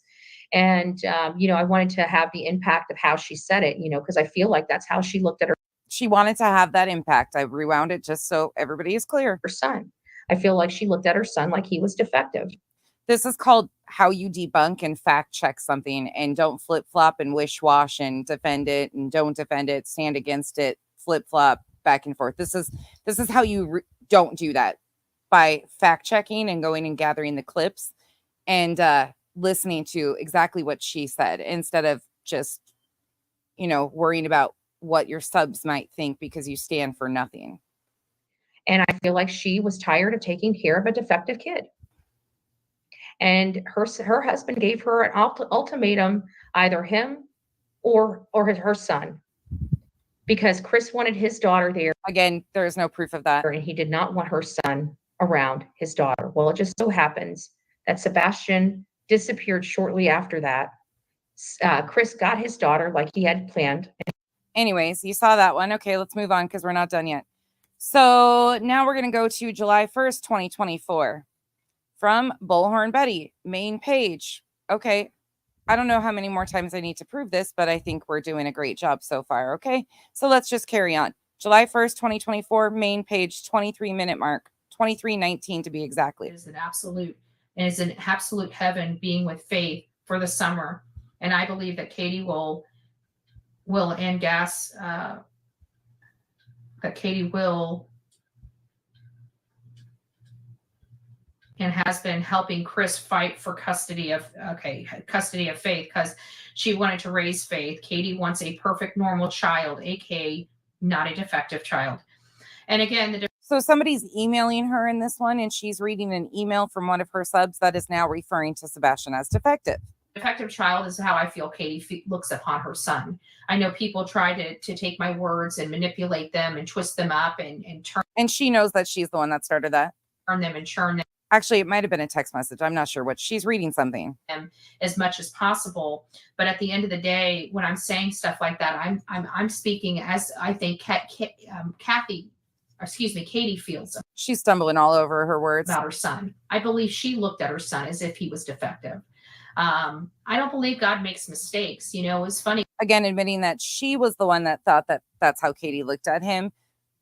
S14: And, you know, I wanted to have the impact of how she said it, you know, because I feel like that's how she looked at her.
S1: She wanted to have that impact. I rewound it just so everybody is clear.
S14: Her son. I feel like she looked at her son like he was defective.
S1: This is called how you debunk and fact check something, and don't flip flop and wish wash and defend it and don't defend it, stand against it, flip flop back and forth. This is how you don't do that. by fact checking and going and gathering the clips and listening to exactly what she said instead of just, worrying about what your subs might think because you stand for nothing.
S14: And I feel like she was tired of taking care of a defective kid. And her husband gave her an ultimatum, either him or her son, because Chris wanted his daughter there.
S1: Again, there is no proof of that.
S14: And he did not want her son around his daughter. Well, it just so happens that Sebastian disappeared shortly after that. Chris got his daughter like he had planned.
S1: Anyways, you saw that one. Okay, let's move on because we're not done yet. So now we're going to go to July 1st, 2024 from Bullhorn Betty, main page. Okay, I don't know how many more times I need to prove this, but I think we're doing a great job so far. Okay, so let's just carry on. July 1st, 2024, main page, 23-minute mark, 23:19 to be exactly.
S12: It is an absolute heaven being with Faith for the summer. And I believe that Katie will and Gas, that Katie will and has been helping Chris fight for custody of Faith, because she wanted to raise Faith. Katie wants a perfect normal child, aka not a defective child. And again,
S1: so somebody's emailing her in this one, and she's reading an email from one of her subs that is now referring to Sebastian as defective.
S12: Defective child is how I feel Katie looks upon her son. I know people try to take my words and manipulate them and twist them up and turn.
S1: And she knows that she's the one that started that.
S12: Turn them and churn them.
S1: Actually, it might have been a text message. I'm not sure what she's reading something.
S12: As much as possible. But at the end of the day, when I'm saying stuff like that, I'm speaking as I think Katie feels.
S1: She's stumbling all over her words
S12: about her son. I believe she looked at her son as if he was defective. I don't believe God makes mistakes. It was funny.
S1: Again, admitting that she was the one that thought that that's how Katie looked at him.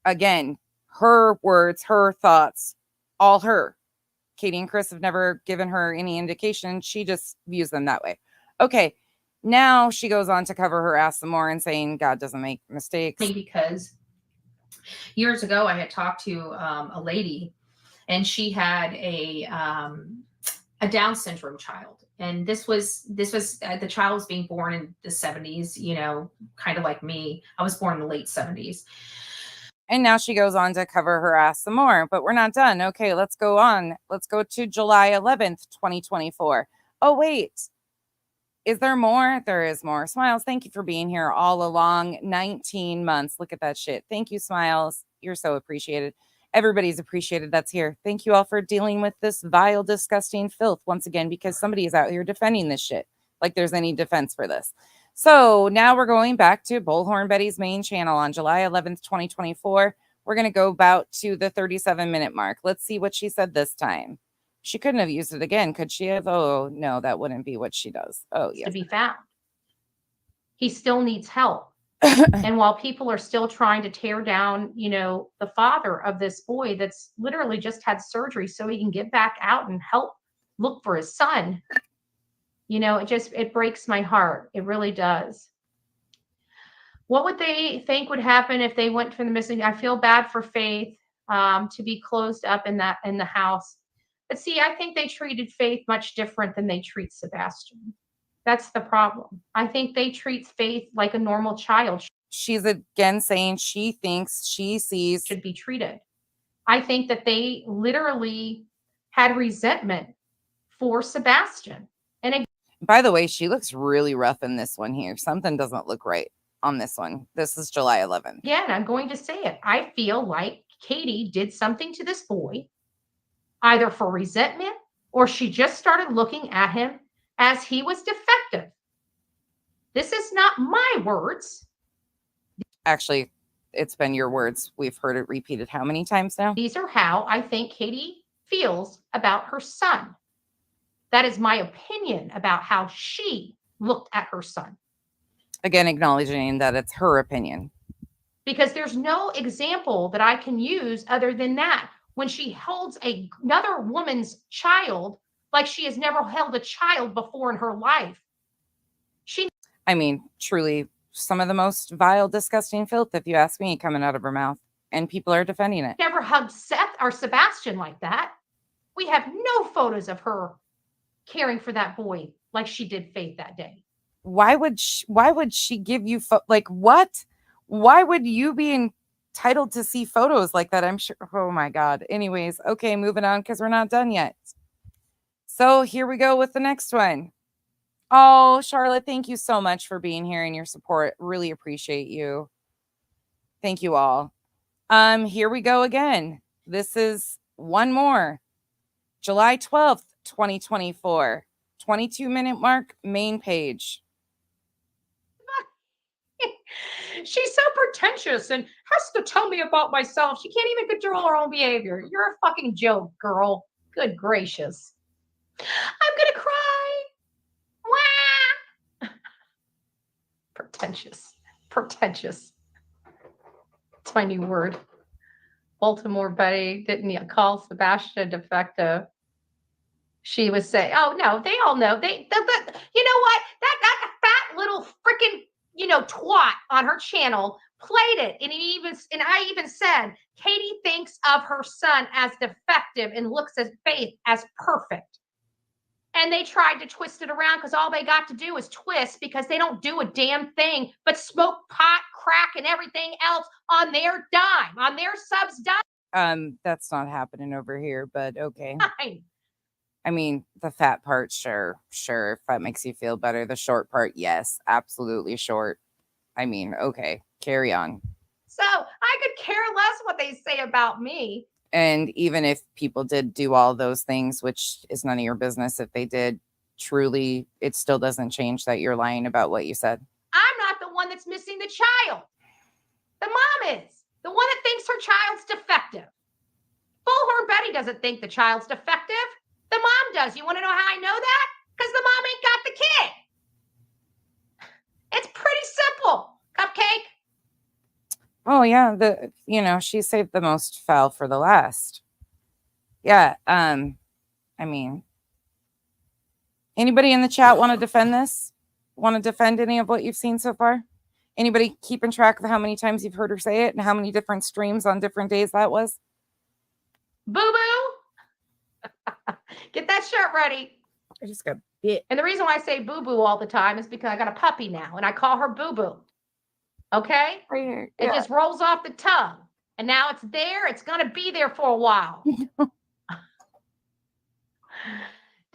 S1: Again, her words, her thoughts, all her. Katie and Chris have never given her any indication. She just views them that way. Okay. Now she goes on to cover her ass some more and saying God doesn't make mistakes.
S12: Because years ago, I had talked to a lady, and she had a Down syndrome child. And this was the child was being born in the 70s, kind of like me. I was born in the late 70s.
S1: And now she goes on to cover her ass some more, but we're not done. Okay, let's go on. Let's go to July 11th, 2024. Oh, wait. Is there more? There is more. Smiles, thank you for being here all along. 19 months. Look at that shit. Thank you, Smiles. You're so appreciated. Everybody's appreciated that's here. Thank you all for dealing with this vile, disgusting filth once again, because somebody is out here defending this shit. Like there's any defense for this. So now we're going back to Bullhorn Betty's main channel on July 11th, 2024. We're going to go about to the 37-minute mark. Let's see what she said this time. She couldn't have used it again, could she have? Oh, no, that wouldn't be what she does. Oh, yes.
S14: To be found. He still needs help. And while people are still trying to tear down, the father of this boy that's literally just had surgery so he can get back out and help look for his son, it breaks my heart. It really does. What would they think would happen if they went for the missing? I feel bad for Faith to be closed up in the house. But see, I think they treated Faith much different than they treat Sebastian. That's the problem. I think they treat Faith like a normal child.
S1: She's again saying she thinks she sees
S14: should be treated. I think that they literally had resentment for Sebastian. And
S1: by the way, she looks really rough in this one here. Something doesn't look right on this one. This is July 11th.
S14: Again, I'm going to say it. I feel like Katie did something to this boy, either for resentment or she just started looking at him as he was defective. This is not my words.
S1: Actually, it's been your words. We've heard it repeated how many times now?
S14: These are how I think Katie feels about her son. That is my opinion about how she looked at her son.
S1: Again, acknowledging that it's her opinion.
S14: Because there's no example that I can use other than that. When she holds another woman's child like she has never held a child before in her life.
S1: Truly, some of the most vile, disgusting filth, if you ask me, coming out of her mouth. and people are defending it.
S14: Never hugged Seth or Sebastian like that. We have no photos of her caring for that boy like she did Faith that day.
S1: Why would she give you like what? Why would you be entitled to see photos like that? I'm sure. Oh my God. Anyways, okay, moving on because we're not done yet. So here we go with the next one. Oh, Charlotte, thank you so much for being here and your support. Really appreciate you. Thank you all. Here we go again. This is one more. July 12th, 2024. 22-minute mark, main page.
S14: She's so pretentious and has to tell me about myself. She can't even control her own behavior. You're a fucking joke, girl. Good gracious. I'm gonna cry. Wah! Pretentious. Pretentious. It's my new word. Baltimore Betty didn't call Sebastian defective. She was saying, "Oh no, they all know. You know what? That fat little freaking twat on her channel played it, and I even said Katie thinks of her son as defective and looks at Faith as perfect." And they tried to twist it around because all they got to do is twist because they don't do a damn thing but smoke pot, crack, and everything else on their dime, on their subs dime.
S1: That's not happening over here, but okay.
S14: Fine.
S1: I mean, the fat part, sure, if that makes you feel better. The short part, yes, absolutely short. I mean, okay, carry on.
S14: So I could care less what they say about me.
S1: And even if people did do all those things, which is none of your business if they did, truly, it still doesn't change that you're lying about what you said.
S14: I'm not the one that's missing the child. The mom is. The one that thinks her child's defective. Bullhorn Betty doesn't think the child's defective. The mom does. You want to know how I know that? Because the mom ain't got the kid. It's pretty simple, Cupcake.
S1: Oh yeah, she saved the most foul for the last. Yeah, I mean, anybody in the chat want to defend this? Want to defend any of what you've seen so far? Anybody keeping track of how many times you've heard her say it and how many different streams on different days that was?
S14: Boo-boo. Get that shirt ready.
S1: I just got bit.
S14: And the reason why I say boo-boo all the time is because I got a puppy now and I call her boo-boo. Okay?
S1: Right here.
S14: It just rolls off the tongue. And now it's there. It's going to be there for a while.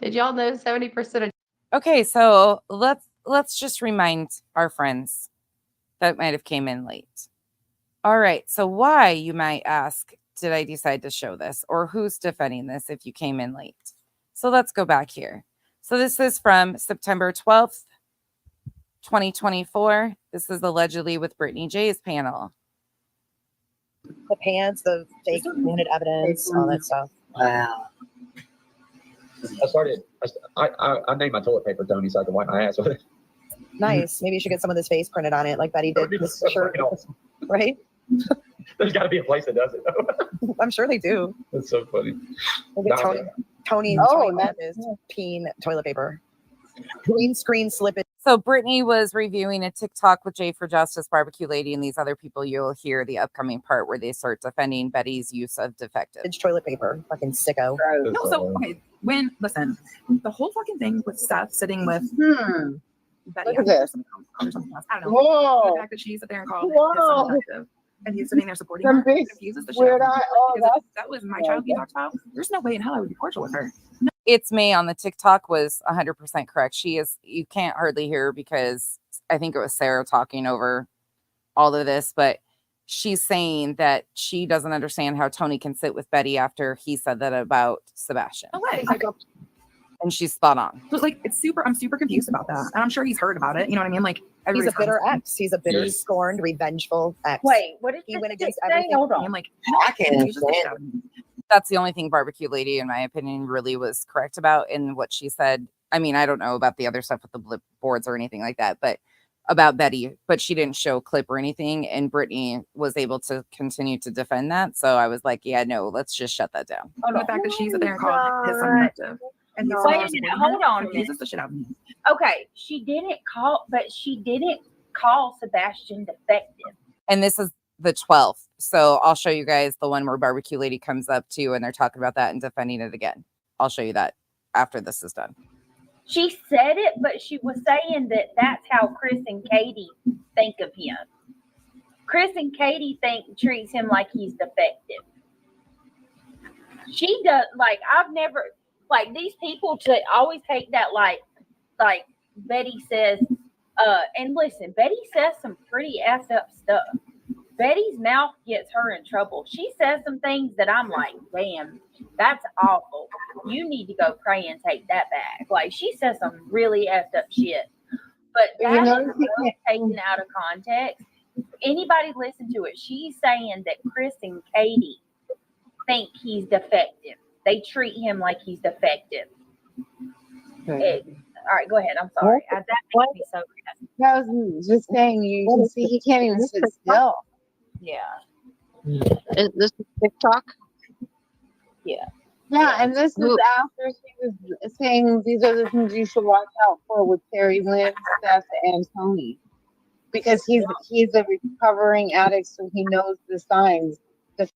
S14: Did y'all know 70% of...
S1: Okay, so let's just remind our friends that might have came in late. All right, so why, you might ask, did I decide to show this? Or who's defending this if you came in late? So let's go back here. So this is from September 12th, 2024. This is allegedly with Brittany J's panel.
S11: The pants, the fake wanted evidence, all that stuff.
S15: Wow. I named my toilet paper Tony so I can wipe my ass with it.
S11: Nice. Maybe you should get some of this face printed on it, like Betty did this shirt, right?
S15: There's got to be a place that does it, though.
S11: I'm sure they do.
S15: That's so funny.
S11: Look at Tony is peeing toilet paper. Green screen slippage.
S1: So Brittany was reviewing a TikTok with Jay for Justice, Barbecue Lady, and these other people. You'll hear the upcoming part where they start defending Betty's use of defective.
S11: It's toilet paper. Fucking sicko.
S5: No, so okay, listen, the whole fucking thing with Seth sitting with Betty.
S11: Look at this.
S5: I don't know.
S11: Whoa.
S5: The fact that she sat there and called his son defective, and he's sitting there supporting her. It confuses the shit. That was my child he talked about. There's no way in hell I would be cordial with her. No.
S1: It's May on the TikTok was 100% correct. She is, you can't hardly hear because I think it was Sarah talking over all of this, but she's saying that she doesn't understand how Tony can sit with Betty after he said that about Sebastian.
S5: No way.
S1: And she's spot on.
S5: So I'm super confused about that. And I'm sure he's heard about it. You know what I mean? Like,
S11: he's a bitter ex. He's a bitter, scorned, revengeful ex.
S6: Wait, what did
S11: he went
S6: just
S11: against
S6: say?
S11: everything?
S6: Hold on.
S5: I'm like,
S11: I can't stand.
S1: That's the only thing Barbecue Lady, in my opinion, really was correct about in what she said. I mean, I don't know about the other stuff with the blip boards or anything like that, but about Betty, but she didn't show a clip or anything. And Brittany was able to continue to defend that. So I was like, yeah, no, let's just shut that down.
S5: The fact that she's there and called his son defective. And
S6: Wait a minute, hold on.
S5: Confuses the shit out of me.
S6: Okay, she didn't call Sebastian defective.
S1: And this is the 12th. So I'll show you guys the one where Barbecue Lady comes up to and they're talking about that and defending it again. I'll show you that after this is done.
S6: She said it, but she was saying that that's how Chris and Katie think of him. Chris and Katie treats him like he's defective. She does, like, I've never, like, these people always take that like Betty says, and listen, Betty says some pretty ass up stuff. Betty's mouth gets her in trouble. She says some things that I'm like, damn, that's awful. You need to go pray and take that back. Like, she says some really effed up shit. But that is so taken out of context. Anybody listen to it, she's saying that Chris and Katie think he's defective. They treat him like he's defective. All right, go ahead. I'm sorry. That makes me so mad.
S16: I was just saying, you can see he can't even sit still.
S6: Yeah.
S7: Is this TikTok?
S6: Yeah.
S16: Yeah, and this is after she was saying these are the things you should watch out for with Terry Lynn, Steph, and Tony. Because he's a recovering addict, so he knows the signs.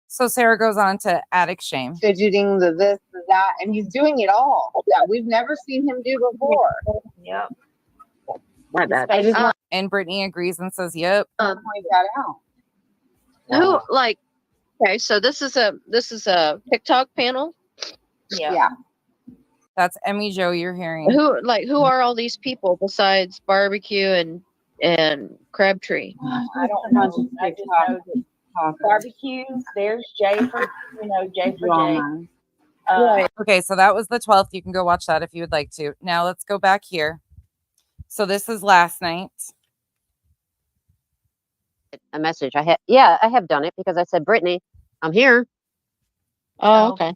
S1: So Sarah goes on to addict shame.
S16: Fidgeting, the this, the that, and he's doing it all that we've never seen him do before.
S6: Yep.
S7: My bad.
S1: And Brittany agrees and says, yep.
S16: Point that out.
S7: Who like? Okay, so this is a TikTok panel.
S6: Yeah.
S1: That's Emmy Joe you're hearing.
S7: Who are all these people besides Barbecue and Crabtree?
S6: I don't know. I just know that Barbecue. There's Jay for Jay.
S1: Okay, so that was the 12th. You can go watch that if you would like to. Now let's go back here. So this is last night.
S8: A message. I have done it because I said, Brittany, I'm here.
S7: Oh, okay.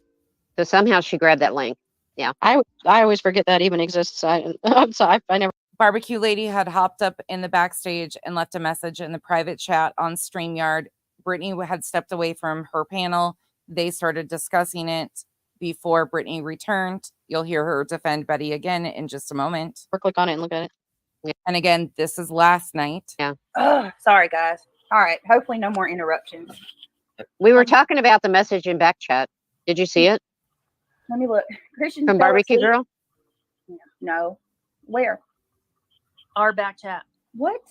S8: So somehow she grabbed that link. Yeah.
S7: I always forget that even exists. I'm sorry. I never.
S1: Barbecue Lady had hopped up in the backstage and left a message in the private chat on StreamYard. Brittany had stepped away from her panel. They started discussing it before Brittany returned. You'll hear her defend Betty again in just a moment.
S7: Or click on it and look at it.
S1: Yeah. And again, this is last night.
S8: Yeah.
S4: Oh, sorry, guys. All right. Hopefully no more interruptions.
S8: We were talking about the message in back chat. Did you see it?
S4: Let me look. Christian
S8: From Barbecue Girl?
S4: No. Where?
S9: Our back chat.
S4: What?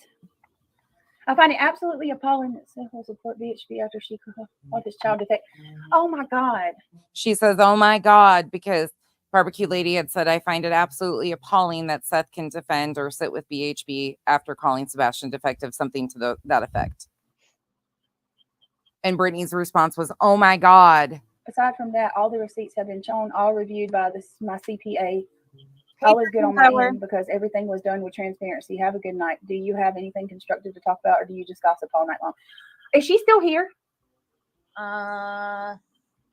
S4: I find it absolutely appalling that Seth will support BHB after she caught this child defect. Oh my God.
S1: She says, oh my God, because Barbecue Lady had said, I find it absolutely appalling that Seth can defend or sit with BHB after calling Sebastian defective, something to that effect. And Brittany's response was, oh my God.
S4: Aside from that, all the receipts have been shown, all reviewed by my CPA. All is good on my end because everything was done with transparency. Have a good night. Do you have anything constructive to talk about, or do you just gossip all night long? Is she still here?
S8: I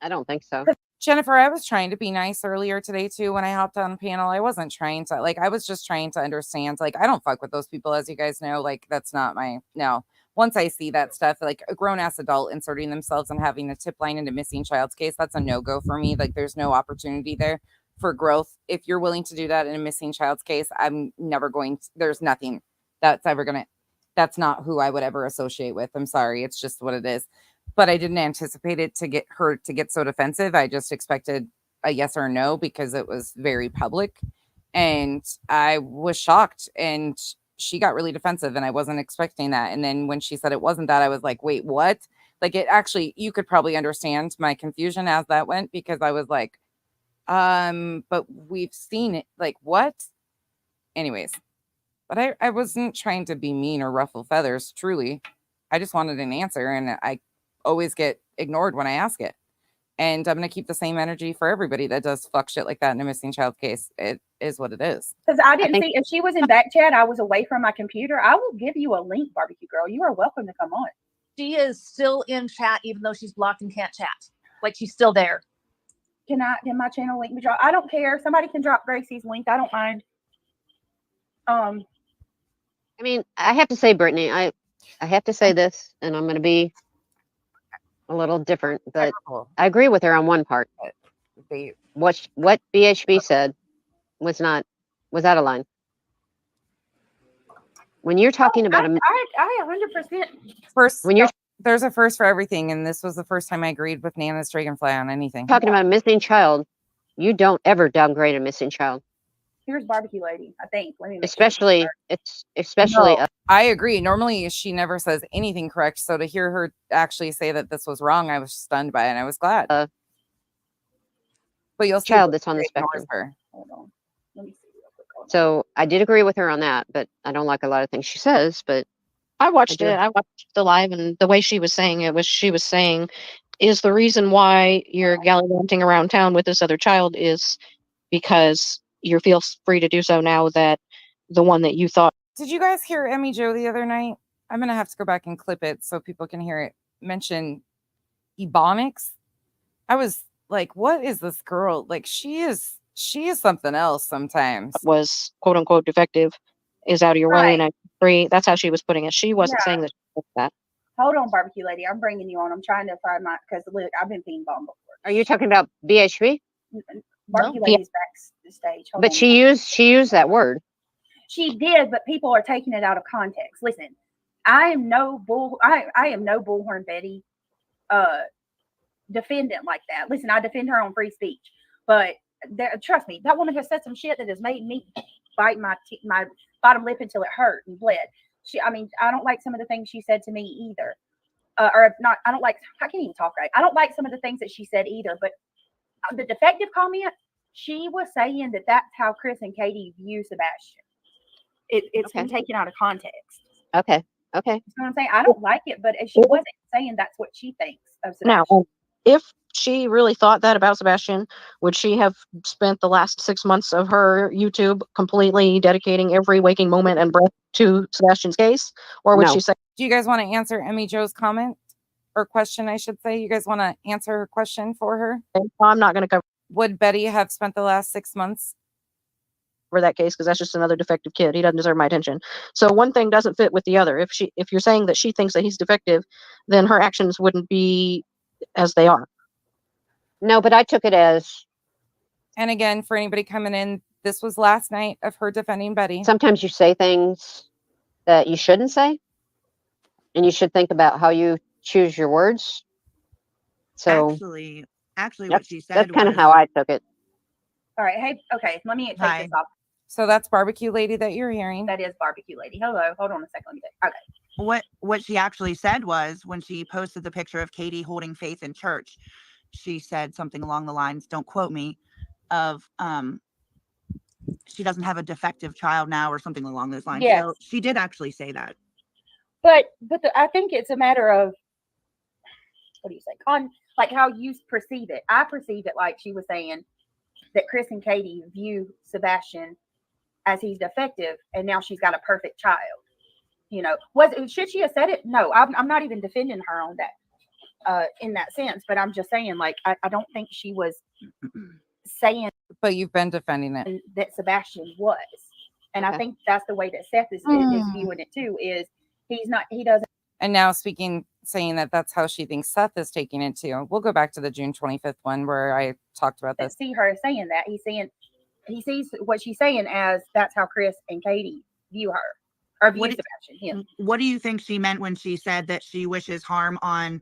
S8: don't think so.
S1: Jennifer, I was trying to be nice earlier today too when I hopped on the panel. I wasn't trying to, I was just trying to understand. I don't fuck with those people, as you guys know. That's not no. Once I see that stuff, a grown-ass adult inserting themselves and having a tip line into missing child's case, that's a no-go for me. There's no opportunity there for growth. If you're willing to do that in a missing child's case, I'm never going to, there's nothing that's ever going to, that's not who I would ever associate with. I'm sorry. It's just what it is. But I didn't anticipate it to get her to get so defensive. I just expected a yes or no because it was very public. And I was shocked and she got really defensive and I wasn't expecting that. And then when she said it wasn't that, I was like, wait, what? It actually, you could probably understand my confusion as that went because I was like, but we've seen it. What? Anyways, but I wasn't trying to be mean or ruffle feathers. Truly, I just wanted an answer, and I always get ignored when I ask it. And I'm gonna keep the same energy for everybody that does fuck shit like that in a missing child case. It is what it is.
S4: Because I didn't see if she was in back chat. I was away from my computer. I will give you a link, Barbecue Girl. You are welcome to come on.
S9: She is still in chat, even though she's blocked and can't chat. She's still there.
S4: Can my channel link be dropped? I don't care. Somebody can drop Gracie's link. I don't mind.
S8: I mean, I have to say, Brittany, I have to say this, and I'm going to be a little different, but I agree with her on one part. What BHB said was out of line. When you're talking about
S4: I 100%.
S1: First,
S8: when you're
S1: There's a first for everything, and this was the first time I agreed with Nana's Dragonfly on anything.
S8: Talking about a missing child, you don't ever downgrade a missing child.
S4: Here's Barbecue Lady, I think. Let me make
S8: Especially, especially.
S1: No, I agree. Normally, she never says anything correct. So to hear her actually say that this was wrong, I was stunned by it, and I was glad.
S8: But
S1: you'll see
S8: child that's on the
S1: ignores
S8: spectrum.
S1: her.
S4: Hold on. Let me see real quick.
S8: So I did agree with her on that, but I don't like a lot of things she says. But
S7: I watched
S8: do.
S7: it. I watched the live, and the way she was saying it was, she was saying, is the reason why you're gallivanting around town with this other child is because you feel free to do so now that the one that you thought.
S1: Did you guys hear Emmy Joe the other night? I'm gonna have to go back and clip it so people can hear it mention Ebonics. I was like, what is this girl? Like, she is something else sometimes.
S7: Was quote unquote defective is out of your way, and I agree. That's how she was putting it. She wasn't saying that she did that.
S4: Hold on, Barbecue Lady. I'm bringing you on. I'm trying to find my, because look, I've been being bombed before.
S8: Are you talking about BHP?
S4: Barbecue Lady's backstage. Hold
S8: But
S4: on.
S8: she used that word.
S4: She did, but people are taking it out of context. Listen, I am no bullhorn Betty defendant like that. Listen, I defend her on free speech, but trust me, that woman has said some shit that has made me bite my bottom lip until it hurt and bled. I don't like some of the things she said to me either. I can't even talk right. I don't like some of the things that she said either, but the defective comment, she was saying that that's how Chris and Katie view Sebastian. It's been taken out of context.
S8: Okay.
S4: You know what I'm saying? I don't like it, but she wasn't saying that's what she thinks of Sebastian.
S7: Now, if she really thought that about Sebastian, would she have spent the last 6 months of her YouTube completely dedicating every waking moment and breath to Sebastian's case? Or would she say,
S1: do you guys want to answer Emmy Joe's comment or question? I should say, you guys want to answer her question for her?
S7: I'm not going to cover.
S1: Would Betty have spent the last 6 months
S7: for that case, because that's just another defective kid. He doesn't deserve my attention. So one thing doesn't fit with the other. If you're saying that she thinks that he's defective, then her actions wouldn't be as they are.
S8: No, but I took it as.
S1: And again, for anybody coming in, this was last night of her defending Betty.
S8: Sometimes you say things that you shouldn't say, and you should think about how you choose your words. So
S17: actually, what she said.
S8: That's kind of how I took it.
S4: All right. Hey, okay. Let me take this off.
S1: So that's Barbecue Lady that you're hearing.
S4: That is Barbecue Lady. Hello. Hold on a second. Let me take. Okay.
S17: What she actually said was, when she posted the picture of Katie holding Faith in church, she said something along the lines, don't quote me, of she doesn't have a defective child now, or something along those lines.
S4: Yes.
S17: So she did actually say that.
S4: But I think it's a matter of, what do you say? Like how you perceive it. I perceive it like she was saying that Chris and Katie view Sebastian as he's defective, and now she's got a perfect child. You know, should she have said it? No, I'm not even defending her on that, in that sense. But I'm just saying, like, I don't think she was saying.
S1: But you've been defending it.
S4: That Sebastian was, and I think that's the way that Seth is viewing it too. Is he doesn't.
S1: And now saying that that's how she thinks Seth is taking it too. We'll go back to the June 25th one where I talked about this.
S4: See her saying that. He sees what she's saying as that's how Chris and Katie view her, or view Sebastian. Him.
S17: What do you think she meant when she said that she wishes harm on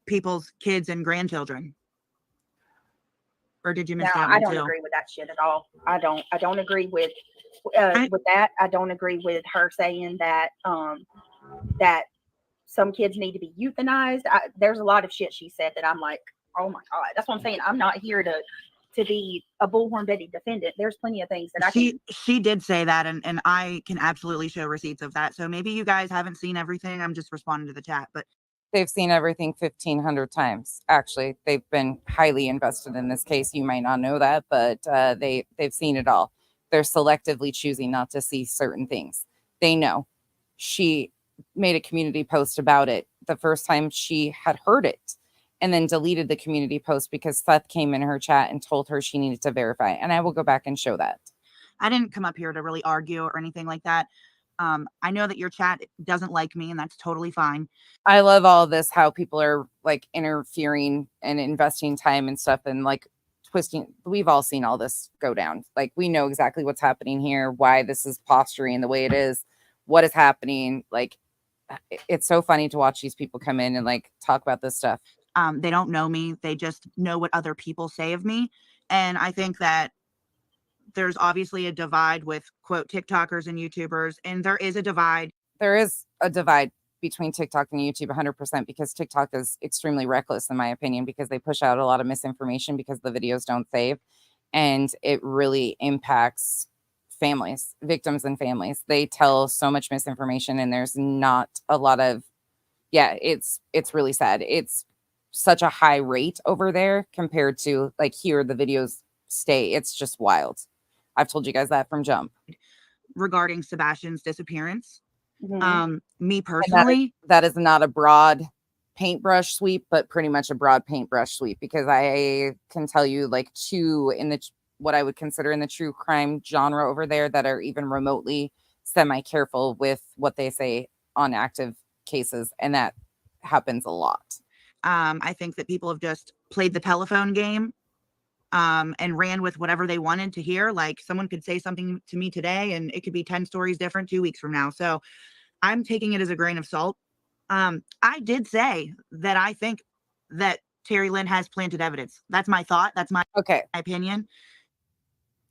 S17: people's kids and grandchildren? Or did you miss that one
S4: I don't
S17: too?
S4: agree with that shit at all. I don't agree with that. I don't agree with her saying that that some kids need to be euthanized. There's a lot of shit she said that I'm like, oh my God. That's what I'm saying. I'm not here to be a Bullhorn Betty defendant. There's plenty of things that I can.
S17: She did say that, and I can absolutely show receipts of that. So maybe you guys haven't seen everything. I'm just responding to the chat, but
S1: they've seen everything 1,500 times. Actually, they've been highly invested in this case. You might not know that, but they've seen it all. They're selectively choosing not to see certain things. They know. She made a community post about it the first time she had heard it, and then deleted the community post because Seth came in her chat and told her she needed to verify. And I will go back and show that.
S17: I didn't come up here to really argue or anything like that. I know that your chat doesn't like me, and that's totally fine.
S1: I love all of this, how people are like interfering and investing time and stuff and like twisting. We've all seen all this go down. Like, we know exactly what's happening here, why this is posturing the way it is, what is happening. Like, it's so funny to watch these people come in and like talk about this stuff.
S17: They don't know me. They just know what other people say of me. And I think that there's obviously a divide with quote TikTokers and YouTubers, and there is a divide.
S1: There is a divide between TikTok and YouTube 100% because TikTok is extremely reckless in my opinion because they push out a lot of misinformation because the videos don't save, and it really impacts families, victims and families. They tell so much misinformation and there's not a lot of it's really sad. It's such a high rate over there compared to like here the videos stay. It's just wild. I've told you guys that from jump.
S17: Regarding Sebastian's disappearance.
S1: Mhm.
S17: Me personally,
S1: that is not a broad paintbrush sweep, but pretty much a broad paintbrush sweep because I can tell you like two in the what I would consider in the true crime genre over there that are even remotely semi-careful with what they say on active cases, and that happens a lot.
S17: I think that people have just played the telephone game and ran with whatever they wanted to hear. Like someone could say something to me today and it could be 10 stories different 2 weeks from now. So I'm taking it as a grain of salt. I did say that I think that Terry Lynn has planted evidence. That's my thought. That's my opinion.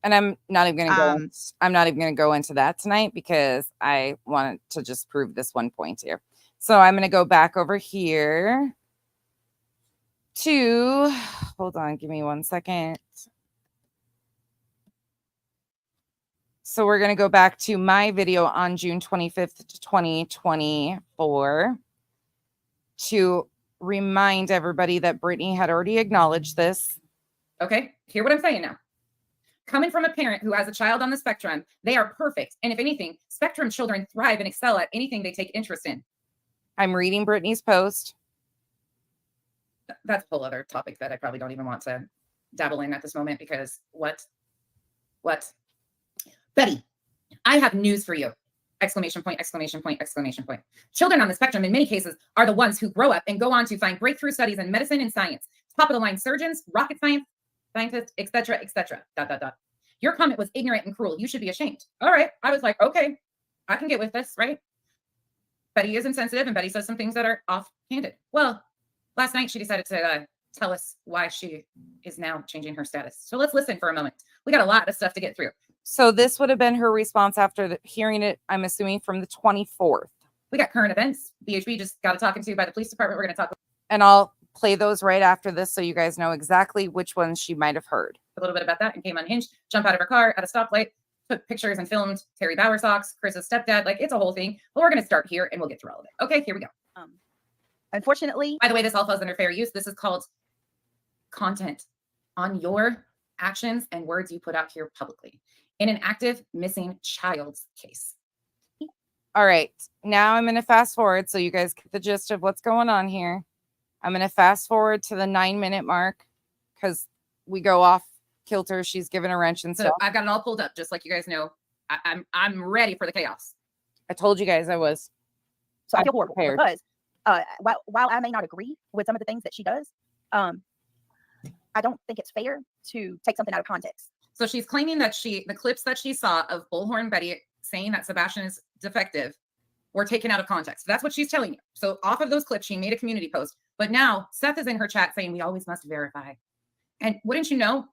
S1: And I'm not even going to go. I'm not even going to go into that tonight because I wanted to just prove this one point here. So I'm going to go back over here to, hold on, give me 1 second. So we're going to go back to my video on June 25th, 2024 to remind everybody that Brittany had already acknowledged this.
S10: Okay, hear what I'm saying now. Coming from a parent who has a child on the spectrum, they are perfect. And if anything, spectrum children thrive and excel at anything they take interest in.
S1: I'm reading Brittany's post.
S10: That's a whole other topic that I probably don't even want to dabble in at this moment because what? Betty, I have news for you. Exclamation point, exclamation point, exclamation point. Children on the spectrum in many cases are the ones who grow up and go on to find breakthrough studies in medicine and science. Top of the line surgeons, rocket scientists, etc., etc. ... Your comment was ignorant and cruel. You should be ashamed. All right. I was like, okay, I can get with this, right? Betty is insensitive and Betty says some things that are offhanded. Well, last night she decided to tell us why she is now changing her status. So let's listen for a moment. We got a lot of stuff to get through.
S1: So this would have been her response after hearing it, I'm assuming, from the 24th.
S10: We got current events. BHB just got talking to by the police department. We're going to talk.
S1: And I'll play those right after this so you guys know exactly which ones she might have heard.
S10: A little bit about that and came unhinged, jumped out of her car at a stoplight, took pictures and filmed Terry Bowersox, Chris's stepdad. Like, it's a whole thing. But we're going to start here and we'll get through all of it. Okay, here we go.
S4: Unfortunately.
S10: By the way, this all falls under fair use. This is called content on your actions and words you put out here publicly in an active missing child's case.
S1: All right. Now I'm going to fast forward so you guys get the gist of what's going on here. I'm going to fast forward to the 9-minute mark because we go off kilter. She's given a wrench and
S10: So
S1: stuff.
S10: I've got it all pulled up, just like you guys know. I'm ready for the chaos.
S1: I told you guys I was.
S4: So I feel horrible because while I may not agree with some of the things that she does, I don't think it's fair to take something out of context.
S10: So she's claiming that the clips that she saw of Bullhorn Betty saying that Sebastian is defective were taken out of context. That's what she's telling you. So off of those clips, she made a community post. But now Seth is in her chat saying we always must verify. And wouldn't you know,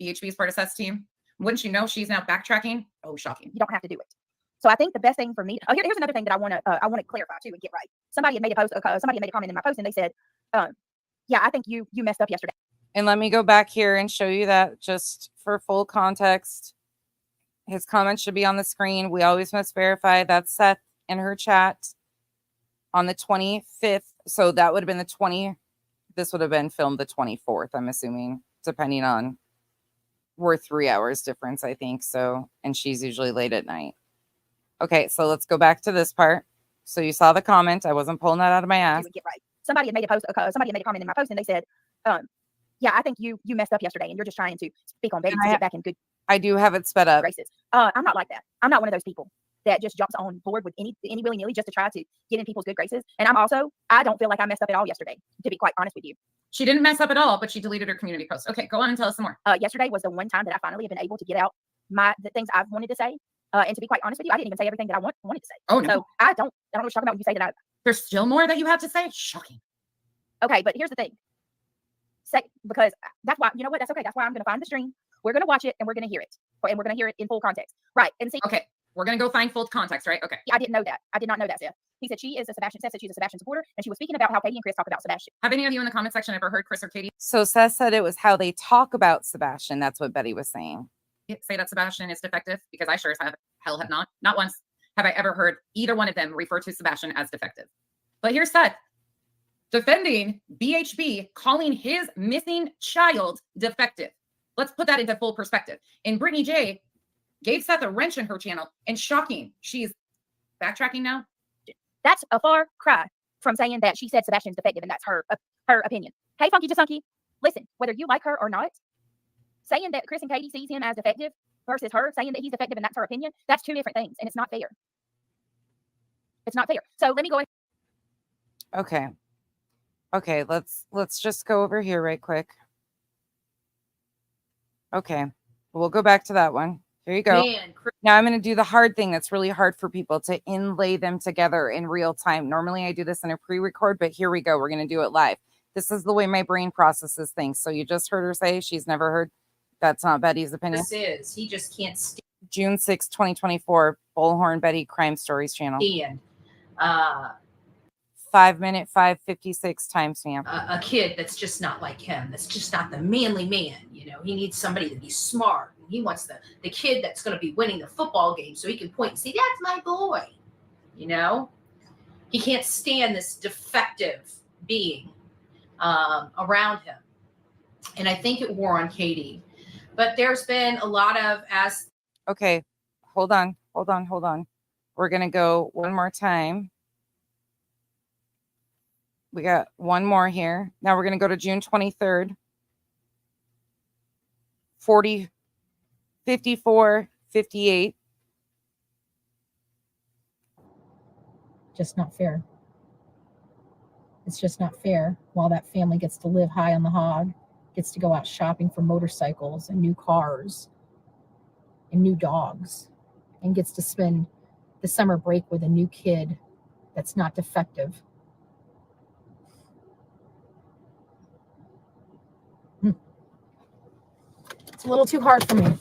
S10: BHB is part of Seth's team. Wouldn't you know she's now backtracking? Oh, shocking.
S4: You don't have to do it. So I think the best thing for me. Here's another thing that I want to clarify too and get right. Somebody had made a post. Somebody had made a comment in my post and they said, "Yeah, I think you messed up yesterday."
S1: And let me go back here and show you that just for full context. His comments should be on the screen. We always must verify. That's Seth in her chat on the 25th. So that would have been the 20. This would have been filmed the 24th, I'm assuming, depending on. We're 3 hours difference, I think. So, and she's usually late at night. Okay, so let's go back to this part. So you saw the comment. I wasn't pulling that out of my ass.
S4: Get right. Somebody had made a post. Somebody had made a comment in my post and they said, "Yeah, I think you messed up yesterday and you're just trying to speak on Betty to get back in good."
S1: I do have it sped up.
S4: Graces. I'm not like that. I'm not one of those people that just jumps on board with any willy-nilly just to try to get in people's good graces. And I don't feel like I messed up at all yesterday, to be quite honest with you.
S10: She didn't mess up at all, but she deleted her community post. Okay, go on and tell us some more.
S4: Yesterday was the one time that I finally have been able to get out the things I've wanted to say. And to be quite honest with you, I didn't even say everything that I wanted to say.
S10: Oh, no.
S4: So I don't know what you're talking about when you say that.
S10: There's still more that you have to say? Shocking.
S4: Okay, but here's the thing. Because that's why, you know what? That's okay. That's why I'm going to find the stream. We're going to watch it and we're going to hear it. And we're going to hear it in full context. Right. And see.
S10: Okay. We're going to go find full context, right? Okay.
S4: I didn't know that. I did not know that, Seth. He said she's a Sebastian supporter. And she was speaking about how Katie and Chris talk about Sebastian.
S10: Have any of you in the comment section ever heard Chris or Katie
S1: So Seth said it was how they talk about Sebastian. That's what Betty was saying.
S10: say that Sebastian is defective? Because I sure as hell have not. Not once have I ever heard either one of them refer to Sebastian as defective. But here's Seth defending BHB, calling his missing child defective. Let's put that into full perspective. And Brittany J gave Seth a wrench in her channel, and shocking, she's backtracking now.
S4: That's a far cry from saying that she said Sebastian's defective and that's her opinion. Hey, Funky Jasunky, listen, whether you like her or not, saying that Chris and Katie sees him as defective versus her saying that he's defective and that's her opinion, that's two different things, and it's not fair. It's not fair. So let me go ahead.
S1: Okay, let's just go over here right quick. Okay, we'll go back to that one. Here you go.
S12: Man,
S1: Now I'm going to do the hard thing that's really hard for people to inlay them together in real time. Normally I do this in a pre-record, but here we go. We're going to do it live. This is the way my brain processes things. So you just heard her say she's never heard. That's not Betty's opinion.
S12: This is. He just can't stand.
S1: June 6, 2024, Bullhorn Betty Crime Stories channel. 5 minute 5:56 timestamp.
S12: A kid that's just not like him. That's just not the manly man. You know, he needs somebody to be smart. He wants the kid that's going to be winning the football game so he can point and say, that's my boy. You know, he can't stand this defective being around him. And I think it wore on Katie. But there's been a lot of
S1: Okay, hold on. We're going to go one more time. We got one more here. Now we're going to go to June 23rd. 40, 54, 58.
S13: Just not fair. It's just not fair while that family gets to live high on the hog, gets to go out shopping for motorcycles and new cars and new dogs, and gets to spend the summer break with a new kid that's not defective. It's a little too hard for me.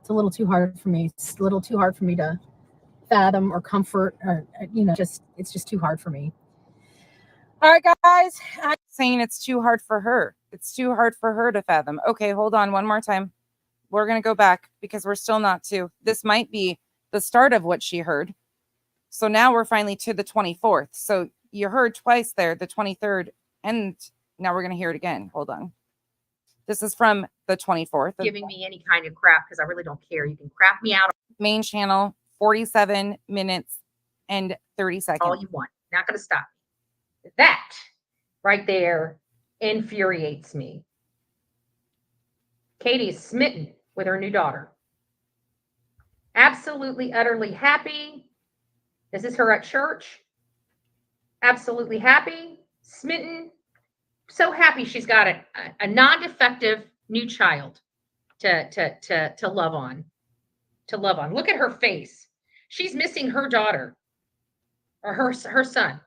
S13: It's a little too hard for me. It's a little too hard for me to fathom or comfort, or it's just too hard for me. All right, guys.
S1: I'm saying it's too hard for her. It's too hard for her to fathom. Okay, hold on one more time. We're going to go back because we're still not to. This might be the start of what she heard. So now we're finally to the 24th. So you heard twice there, the 23rd, and now we're going to hear it again. Hold on. This is from the 24th.
S14: Giving me any kind of crap because I really don't care. You can crap me out.
S1: Main channel, 47 minutes and 30 seconds.
S14: All you want. Not going to stop. That right there infuriates me. Katie is smitten with her new daughter. Absolutely, utterly happy. This is her at church. Absolutely happy, smitten. So happy she's got a non-defective new child to love on. To love on. Look at her face. She's missing her daughter or her son.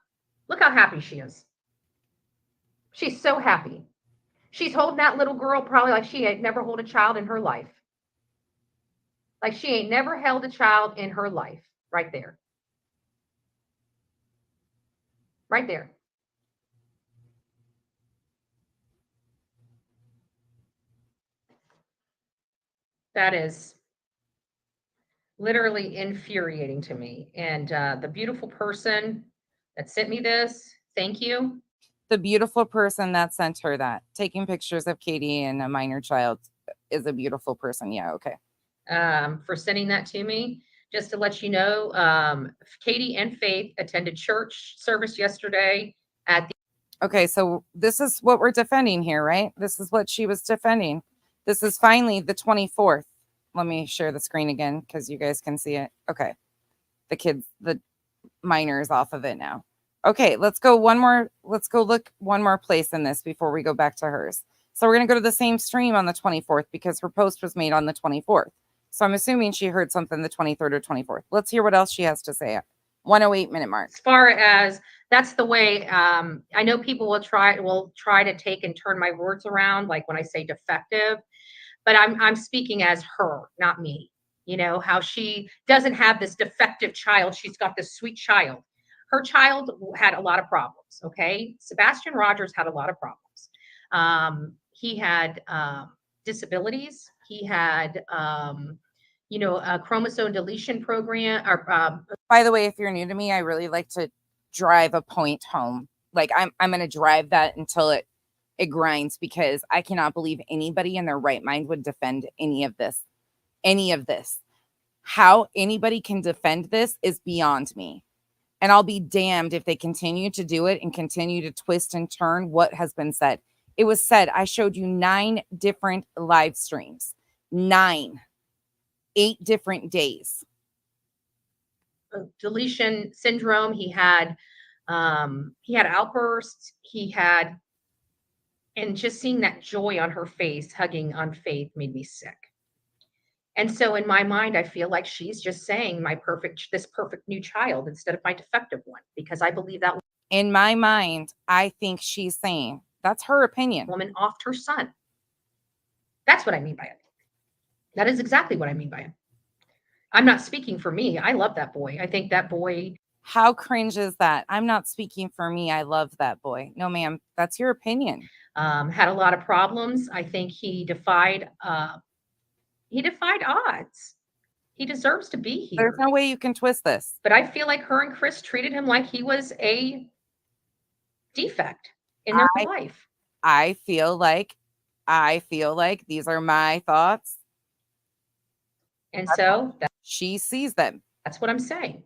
S14: Look how happy she is. She's so happy. She's holding that little girl probably like she ain't never held a child in her life. Like she ain't never held a child in her life. Right there. Right there. That is literally infuriating to me. And the beautiful person that sent me this, thank you.
S1: The beautiful person that sent her that, taking pictures of Katie and a minor child, is a beautiful person. Yeah, okay.
S14: For sending that to me. Just to let you know, Katie and Faith attended church service yesterday at the.
S1: Okay, so this is what we're defending here, right? This is what she was defending. This is finally the 24th. Let me share the screen again because you guys can see it. Okay. The kids, the minors off of it now. Okay, let's go look one more place in this before we go back to hers. So we're going to go to the same stream on the 24th because her post was made on the 24th. So I'm assuming she heard something the 23rd or 24th. Let's hear what else she has to say. 108-minute mark.
S14: As far as that's the way, I know people will try to take and turn my words around, like when I say defective, but I'm speaking as her, not me. You know, how she doesn't have this defective child. She's got this sweet child. Her child had a lot of problems. Okay. Sebastian Rogers had a lot of problems. He had disabilities. He had, a chromosome deletion program. Or
S1: by the way, if you're new to me, I really like to drive a point home. Like I'm going to drive that until it grinds, because I cannot believe anybody in their right mind would defend any of this. How anybody can defend this is beyond me. And I'll be damned if they continue to do it and continue to twist and turn what has been said. It was said, I showed you 9 different live streams. 8 different days.
S14: Deletion syndrome. He had outbursts. And just seeing that joy on her face, hugging on Faith, made me sick. And so in my mind, I feel like she's just saying this perfect new child instead of my defective one, because I believe that.
S1: In my mind, I think she's saying that's her opinion.
S14: Woman offed her son. That's what I mean by it. That is exactly what I mean by it. I'm not speaking for me. I love that boy. I think that boy.
S1: How cringe is that? I'm not speaking for me. I love that boy. No, ma'am. That's your opinion.
S14: Had a lot of problems. I think he defied odds. He deserves to be here.
S1: There's no way you can twist this.
S14: But I feel like her and Chris treated him like he was a defect in their life.
S1: I feel like these are my thoughts.
S14: And so
S1: she sees them.
S14: That's what I'm saying.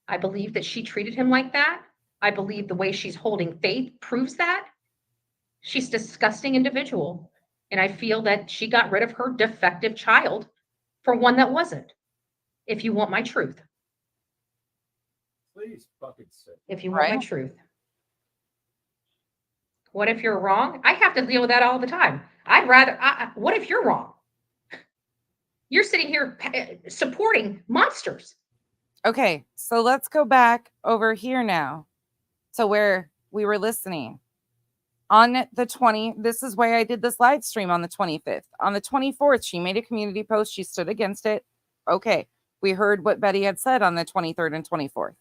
S14: I believe that she treated him like that. I believe the way she's holding Faith proves that. She's a disgusting individual. And I feel that she got rid of her defective child for one that wasn't. If you want my truth.
S3: Please fucking say.
S14: If you want my truth. What if you're wrong? I have to deal with that all the time. What if you're wrong? You're sitting here supporting monsters.
S1: Okay, so let's go back over here now to where we were listening. On the this is why I did this live stream on the 25th. On the 24th, she made a community post. She stood against it. Okay, we heard what Betty had said on the 23rd and 24th.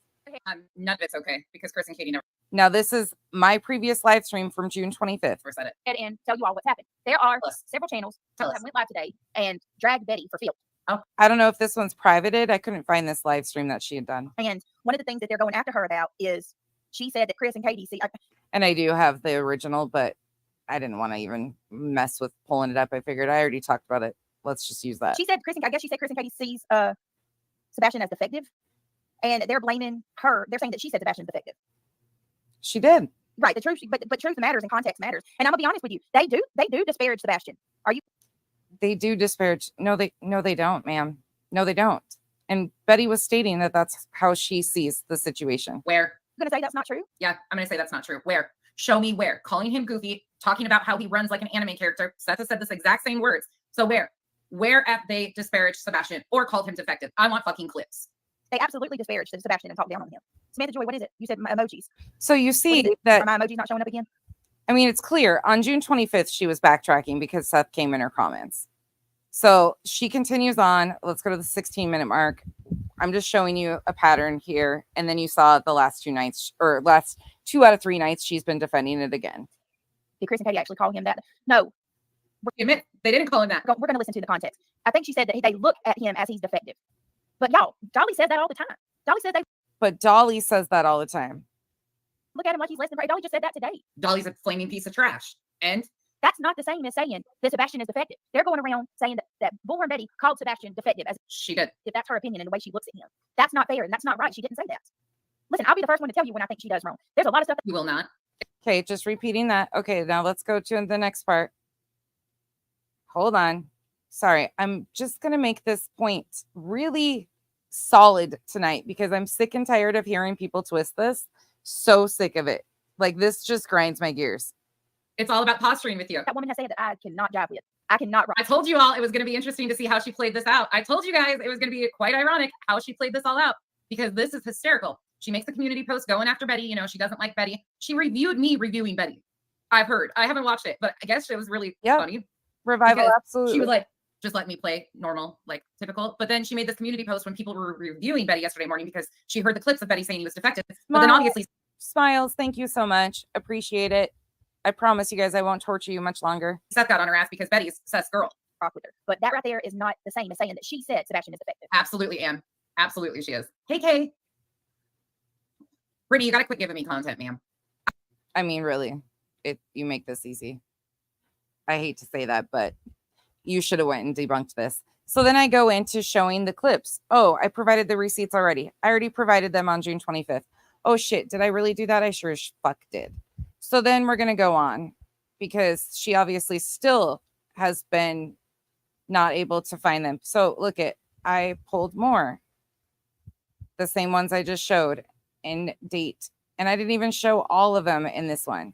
S10: None of it's okay because Chris and Katie never.
S1: Now, this is my previous live stream from June 25th.
S10: Said it.
S4: And tell you all what's happened. There are several channels that went live today and dragged Betty for field.
S1: Oh, I don't know if this one's privated. I couldn't find this live stream that she had done.
S4: And one of the things that they're going after her about is she said that Chris and Katie see.
S1: And I do have the original, but I didn't want to even mess with pulling it up. I figured I already talked about it. Let's just use that.
S4: She said Chris and Katie sees Sebastian as defective, and they're blaming her. They're saying that she said Sebastian's defective.
S1: She did.
S4: Right. The truth, but truth matters and context matters. And I'm gonna be honest with you. They do disparage Sebastian. Are you?
S1: They do disparage. No, they don't, ma'am. No, they don't. And Betty was stating that that's how she sees the situation.
S10: Where?
S4: I'm gonna say that's not true.
S10: Yeah, I'm gonna say that's not true. Where? Show me where. Calling him goofy, talking about how he runs like an anime character. Seth has said this exact same words. So where? Where have they disparaged Sebastian or called him defective? I want fucking clips.
S4: They absolutely disparaged Sebastian and talked down on him. Samantha Joy, what is it? You said emojis.
S1: So you see that.
S4: Are my emojis not showing up again?
S1: I mean, it's clear. On June 25th, she was backtracking because Seth came in her comments. So she continues on. Let's go to the 16-minute mark. I'm just showing you a pattern here. And then you saw the last 2 nights, or last 2 out of 3 nights, she's been defending it again.
S4: Did Chris and Katie actually call him that? No.
S10: Admit they didn't call him that.
S4: We're going to listen to the context. I think she said that they look at him as he's defective. But y'all, Dolly says that all the time. Dolly says
S1: But Dolly says that all the time.
S4: Look at him like he's less than right. Dolly just said that today.
S10: Dolly's a flaming piece of trash. And
S4: that's not the same as saying that Sebastian is defective. They're going around saying that Bullhorn Betty called Sebastian defective as
S10: she did.
S4: If that's her opinion and the way she looks at him. That's not fair and that's not right. She didn't say that. Listen, I'll be the first one to tell you when I think she does wrong. There's a lot of stuff.
S10: You will not.
S1: Okay, just repeating that. Okay, now let's go to the next part. Hold on. Sorry, I'm just going to make this point really solid tonight because I'm sick and tired of hearing people twist this. So sick of it. Like, this just grinds my gears.
S10: It's all about posturing with you.
S4: That woman has said that I cannot jive with. I cannot.
S10: I told you all it was going to be interesting to see how she played this out. I told you guys it was going to be quite ironic how she played this all out, because this is hysterical. She makes a community post going after Betty. You know, she doesn't like Betty. She reviewed me reviewing Betty. I've heard. I haven't watched it, but I guess it was really funny.
S1: Revival,
S10: because
S1: absolutely.
S10: She was like, just let me play normal, like typical. But then she made this community post when people were reviewing Betty yesterday morning because she heard the clips of Betty saying he was defective. But then obviously,
S1: Smiles, thank you so much. Appreciate it. I promise you guys I won't torture you much longer.
S10: Seth got on her ass because Betty's Seth's girl.
S4: With her. But that right there is not the same as saying that she said Sebastian is defective.
S10: Absolutely, Anne. Absolutely, she is. Hey, Kay. Brittany, you got to quit giving me content, ma'am.
S1: I mean, really, you make this easy. I hate to say that, but you should have went and debunked this. So then I go into showing the clips. Oh, I provided the receipts already. I already provided them on June 25th. Oh shit, did I really do that? I sure as fuck did. So then we're going to go on because she obviously still has been not able to find them. So look I pulled more. The same ones I just showed in date. And I didn't even show all of them in this one.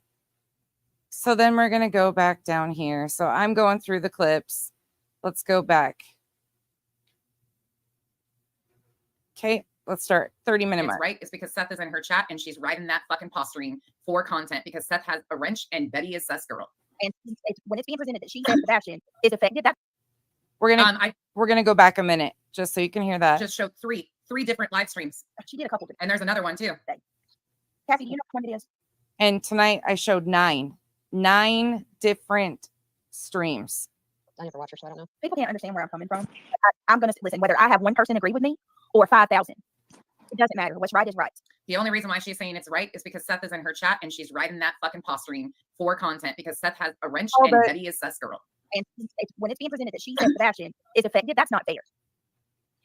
S1: So then we're going to go back down here. So I'm going through the clips. Let's go back. Okay, let's start. 30-minute mark.
S10: Right. It's because Seth is in her chat and she's writing that fucking posturing for content because Seth has a wrench and Betty is Seth's girl.
S4: And when it's being presented that she said Sebastian is effective, that
S1: we're gonna go back a minute just so you can hear that.
S10: Just showed three different live streams.
S4: She did a couple.
S10: And there's another one too.
S4: Cassie, do you know what one it is?
S1: And tonight I showed 9 different streams.
S7: I never watch her, so I don't know.
S4: People can't understand where I'm coming from. I'm going to listen, whether I have one person agree with me or 5,000. It doesn't matter. What's right is right.
S10: The only reason why she's saying it's right is because Seth is in her chat and she's writing that fucking posturing for content because Seth has a wrench and Betty is Seth's girl.
S4: And when it's being presented that she said Sebastian is effective, that's not fair.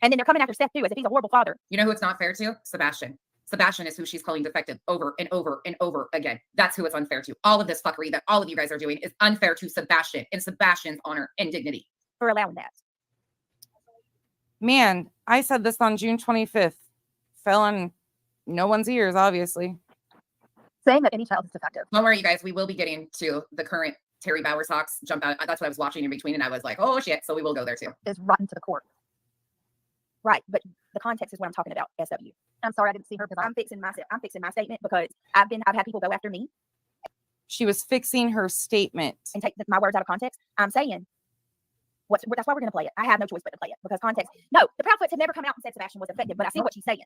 S4: And then they're coming after Seth too, as if he's a horrible father.
S10: You know who it's not fair to? Sebastian. Sebastian is who she's calling defective over and over and over again. That's who it's unfair to. All of this fuckery that all of you guys are doing is unfair to Sebastian and Sebastian's honor and dignity.
S4: For allowing that.
S1: Man, I said this on June 25th. Fell on no one's ears, obviously.
S4: Saying that any child is defective.
S10: Don't worry, you guys. We will be getting to the current Terry Bauer talks. Jump out. That's what I was watching in between, and I was like, oh shit. So we will go there too.
S4: Is rotten to the core. Right, but the context is what I'm talking about. SW. I'm sorry I didn't see her because I'm fixing my statement because I've had people go after me.
S1: She was fixing her statement
S4: and take my words out of context. I'm saying that's why we're going to play it. I have no choice but to play it because context. No, the Proudfoots have never come out and said Sebastian was effective, but I see what she's saying.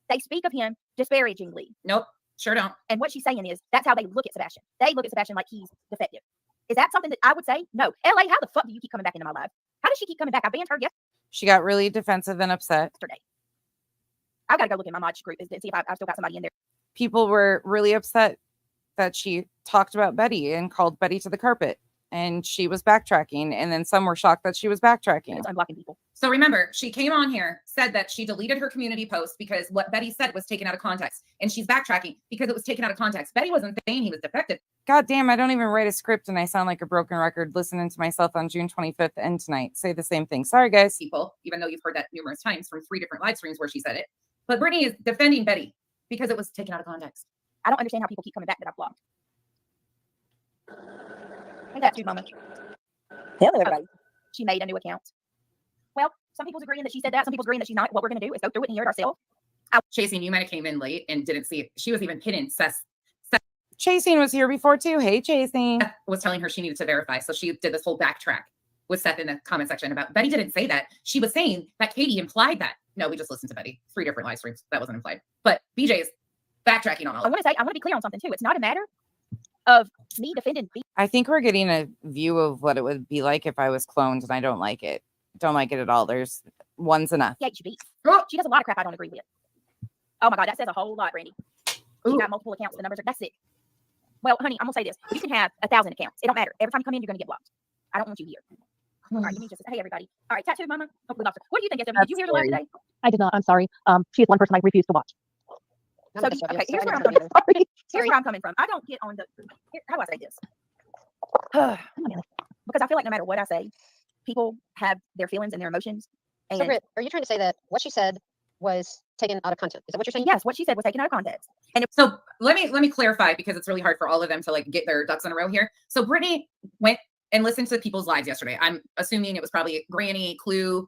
S4: They speak of him disparagingly.
S10: Nope, sure don't.
S4: And what she's saying is that's how they look at Sebastian. They look at Sebastian like he's defective. Is that something that I would say? No. LA, how the fuck do you keep coming back into my life? How does she keep coming back? I banned her yesterday.
S1: She got really defensive and upset.
S4: I've got to go look in my mod group and see if I've still got somebody in there.
S1: People were really upset that she talked about Betty and called Betty to the carpet. And she was backtracking. And then some were shocked that she was backtracking.
S4: It's unblocking people.
S10: So remember, she came on here, said that she deleted her community post because what Betty said was taken out of context. And she's backtracking because it was taken out of context. Betty wasn't saying he was defective.
S1: God damn, I don't even write a script and I sound like a broken record listening to myself on June 25th and tonight. Say the same thing. Sorry, guys.
S10: People, even though you've heard that numerous times from 3 different live streams where she said it. But Brittany is defending Betty because it was taken out of context.
S4: I don't understand how people keep coming back that I've blocked. I got you, Mama. Hello, everybody. She made a new account. Well, some people's agreeing that she said that. Some people's agreeing that she's not. What we're going to do is go through it and hear it ourselves.
S10: Chasing, you might have came in late and didn't see it. She was even hidden. Seth
S1: Chasing was here before too. Hey, Chasing.
S10: Was telling her she needed to verify. So she did this whole backtrack with Seth in the comment section about Betty didn't say that. She was saying that Katie implied that. No, we just listened to Betty. 3 different live streams. That wasn't implied. But BJ is backtracking on all
S4: I want to be clear on something too. It's not a matter of me defending B.
S1: I think we're getting a view of what it would be like if I was cloned and I don't like it. Don't like it at all. There's one's enough.
S4: HB. She does a lot of crap I don't agree with. Oh my God, that says a whole lot, Brandy. She got multiple accounts. The numbers are, that's it. Well, honey, I'm going to say this. You can have 1,000 accounts. It don't matter. Every time you come in, you're going to get blocked. I don't want you here. All right, give me just a, hey, everybody. All right, Tattoo Mama. Hopefully, Doctor. What do you think, SW? Did you hear the live today?
S7: I did not. I'm sorry. She is one person I refuse to watch.
S4: So, okay, here's where I'm coming from. Here's where I'm coming from. I don't get on the, how do I say this? Because I feel like no matter what I say, people have their feelings and their emotions. And
S7: So, Britt, are you trying to say that what she said was taken out of context? Is that what you're saying?
S4: Yes, what she said was taken out of context. And
S10: so let me clarify because it's really hard for all of them to like get their ducks in a row here. So Brittany went and listened to people's lives yesterday. I'm assuming it was probably Granny, Clue,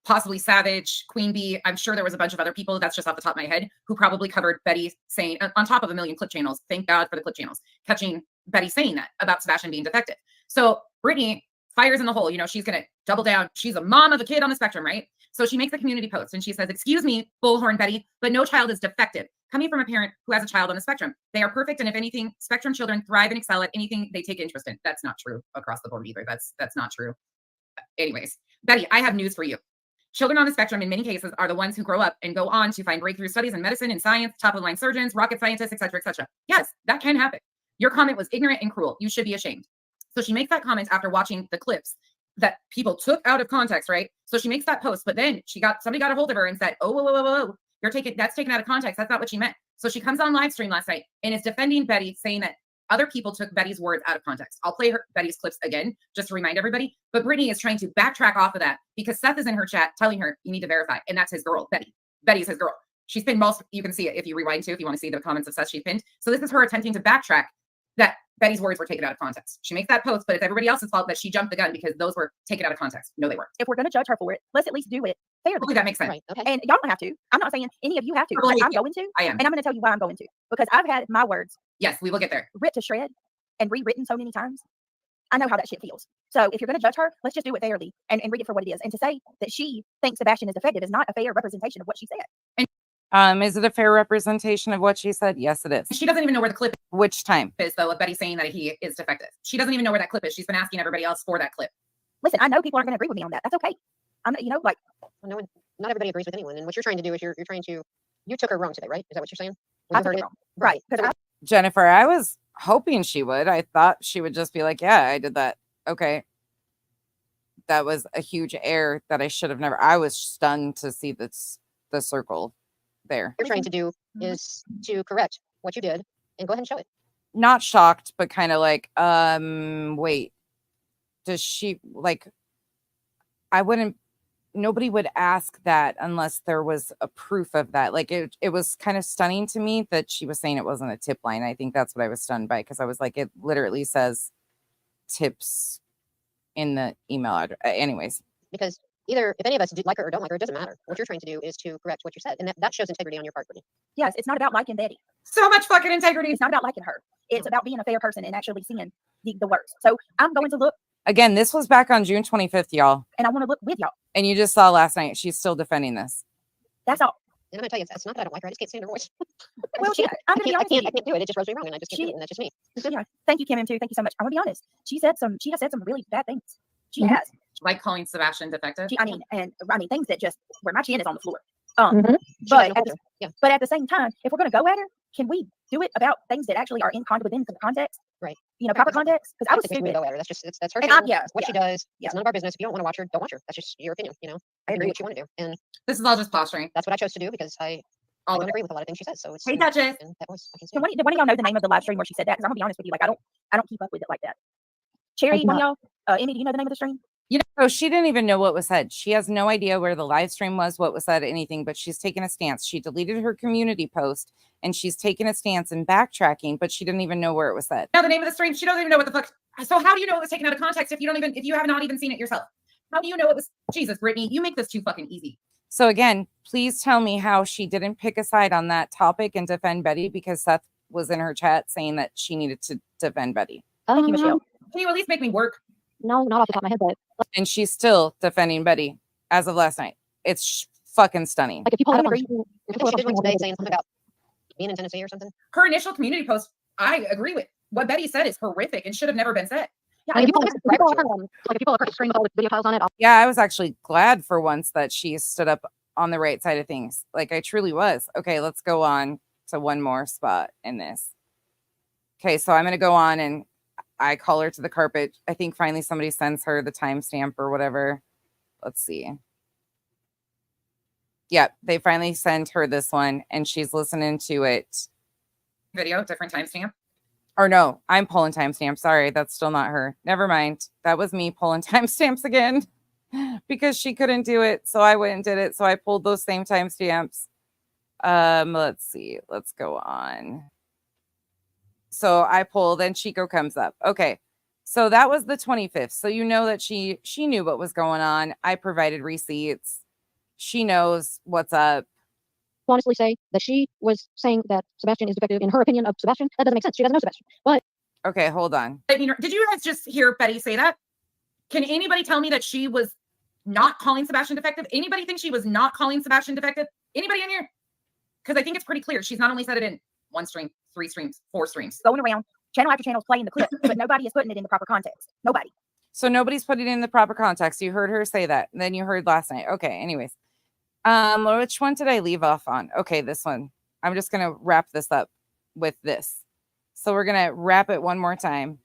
S10: possibly Savage, Queen Bee. I'm sure there was a bunch of other people, that's just off the top of my head, who probably covered Betty saying, on top of a million clip channels, thank God for the clip channels, catching Betty saying that about Sebastian being defective. So Brittany fires in the hole. You know, she's going to double down. She's a mom of a kid on the spectrum, right? So she makes a community post and she says, excuse me, bullhorn Betty, but no child is defective. Coming from a parent who has a child on the spectrum, they are perfect. And if anything, spectrum children thrive and excel at anything they take interest in. That's not true across the board either. That's not true. Anyways, Betty, I have news for you. Children on the spectrum in many cases are the ones who grow up and go on to find breakthrough studies in medicine and science, top of the line surgeons, rocket scientists, et cetera, et cetera. Yes, that can happen. Your comment was ignorant and cruel. You should be ashamed. So she makes that comment after watching the clips that people took out of context, right? So she makes that post, but then somebody got a hold of her and said, oh, whoa, that's taken out of context. That's not what she meant. So she comes on live stream last night and is defending Betty, saying that other people took Betty's words out of context. I'll play Betty's clips again, just to remind everybody. But Brittany is trying to backtrack off of that because Seth is in her chat telling her, you need to verify. And that's his girl, Betty. Betty's his girl. She's pinned you can see it if you rewind to, if you want to see the comments of Seth she pinned. So this is her attempting to backtrack that Betty's words were taken out of context. She makes that post, but it's everybody else's fault that she jumped the gun because those were taken out of context. No, they weren't.
S4: If we're going to judge her for it, let's at least do it fairly.
S10: Hopefully that makes sense.
S4: Right. Okay. And y'all don't have to. I'm not saying any of you have to.
S10: Well,
S4: I'm going to.
S10: I am.
S4: And I'm going to tell you why I'm going to. Because I've had my words.
S10: Yes, we will get there.
S4: Ripped to shred and rewritten so many times. I know how that shit feels. So if you're going to judge her, let's just do it fairly and read it for what it is. And to say that she thinks Sebastian is defective is not a fair representation of what she said.
S1: And is it a fair representation of what she said? Yes, it is.
S10: She doesn't even know where the clip
S1: Which time
S10: is, though, of Betty saying that he is defective. She doesn't even know where that clip is. She's been asking everybody else for that clip.
S4: Listen, I know people aren't going to agree with me on that. That's okay. I'm, like,
S7: no one, not everybody agrees with anyone. And what you're trying to do is you took her wrong today, right? Is that what you're saying?
S4: I took it wrong. Right.
S1: Jennifer, I was hoping she would. I thought she would just be like, yeah, I did that. Okay. That was a huge error that I should have never. I was stunned to see the circle there.
S7: What you're trying to do is to correct what you did and go ahead and show it.
S1: Not shocked, but kind of like, wait, does she nobody would ask that unless there was a proof of that. Like it was kind of stunning to me that she was saying it wasn't a tip line. I think that's what I was stunned by, because I was like, it literally says tips in the email address. Anyways,
S7: because either if any of us do like her or don't like her, it doesn't matter. What you're trying to do is to correct what you said, and that shows integrity on your part, Brittany.
S4: Yes, it's not about liking Betty.
S10: So much fucking integrity.
S4: It's not about liking her. It's about being a fair person and actually seeing the worst. So I'm going to look.
S1: Again, this was back on June 25th, y'all.
S4: And I want to look with y'all.
S1: And you just saw last night, she's still defending this.
S4: That's all.
S7: And I'm gonna tell you, it's not that I don't like her. I just can't stand her voice.
S4: Well, I can't
S7: do it. It just rubs me wrong, and I just can't do it, and that's just me.
S4: Yeah. Thank you, Kim, too. Thank you so much. I'm gonna be honest. She has said some really bad things. She has.
S10: Like calling Sebastian defective.
S4: I mean, things that just where my chin is on the floor.
S7: Mm-hmm.
S4: But at the same time, if we're gonna go at her, can we do it about things that actually are within the context?
S7: Right.
S4: Proper context. Because I was stupid.
S7: Go at her. That's her. What she does. It's none of our business. If you don't want to watch her, don't watch her. That's just your opinion. I agree. Do what you want to do. And
S10: this is all just posturing.
S7: That's what I chose to do because I don't agree with a lot of things she says. So it's.
S10: Hey, Duchess.
S4: Did one of y'all know the name of the live stream where she said that? Because I'm gonna be honest with you, I don't keep up with it like that. Cherry, one of y'all, Emmy, do you know the name of the stream?
S1: She didn't even know what was said. She has no idea where the live stream was, what was said, anything, but she's taken a stance. She deleted her community post and she's taken a stance and backtracking, but she didn't even know where it was said.
S10: Now the name of the stream, she doesn't even know what the fuck. So how do you know it was taken out of context if you have not even seen it yourself? How do you know it was? Jesus, Brittany, you make this too fucking easy.
S1: So again, please tell me how she didn't pick a side on that topic and defend Betty, because Seth was in her chat saying that she needed to defend Betty.
S4: Thank you, Michelle.
S10: Can you at least make me work?
S7: No, not off the top of my head, but.
S1: And she's still defending Betty as of last night. It's fucking stunning.
S7: Like if you pull it up, if she did one today saying something about being in Tennessee or something.
S10: Her initial community post, I agree with. What Betty said is horrific and should have never been said.
S7: Yeah, if you pull up her screen with all the video files on it.
S1: Yeah, I was actually glad for once that she stood up on the right side of things. Like I truly was. Okay, let's go on to one more spot in this. Okay, so I'm going to go on and I call her to the carpet. I think finally somebody sends her the timestamp or whatever. Let's see. Yep, they finally send her this one and she's listening to it.
S10: Video, different timestamp.
S1: Or no, I'm pulling timestamps. Sorry, that's still not her. Never mind. That was me pulling timestamps again because she couldn't do it. So I went and did it. So I pulled those same timestamps. Let's see. Let's go on. So I pull, then Chico comes up. Okay. So that was the 25th. So you know that she knew what was going on. I provided receipts. She knows what's up.
S7: Honestly say that she was saying that Sebastian is defective in her opinion of Sebastian. That doesn't make sense. She doesn't know Sebastian. But
S1: okay, hold on.
S10: I mean, did you guys just hear Betty say that? Can anybody tell me that she was not calling Sebastian defective? Anybody think she was not calling Sebastian defective? Anybody in here? Because I think it's pretty clear. She's not only said it in 1 stream, 3 streams, 4 streams.
S4: Going around channel after channel playing the clip, but nobody is putting it in the proper context. Nobody.
S1: So nobody's putting it in the proper context. You heard her say that. And then you heard last night. Okay, anyways. Which one did I leave off on? Okay, this one. I'm just going to wrap this up with this. So we're going to wrap it one more time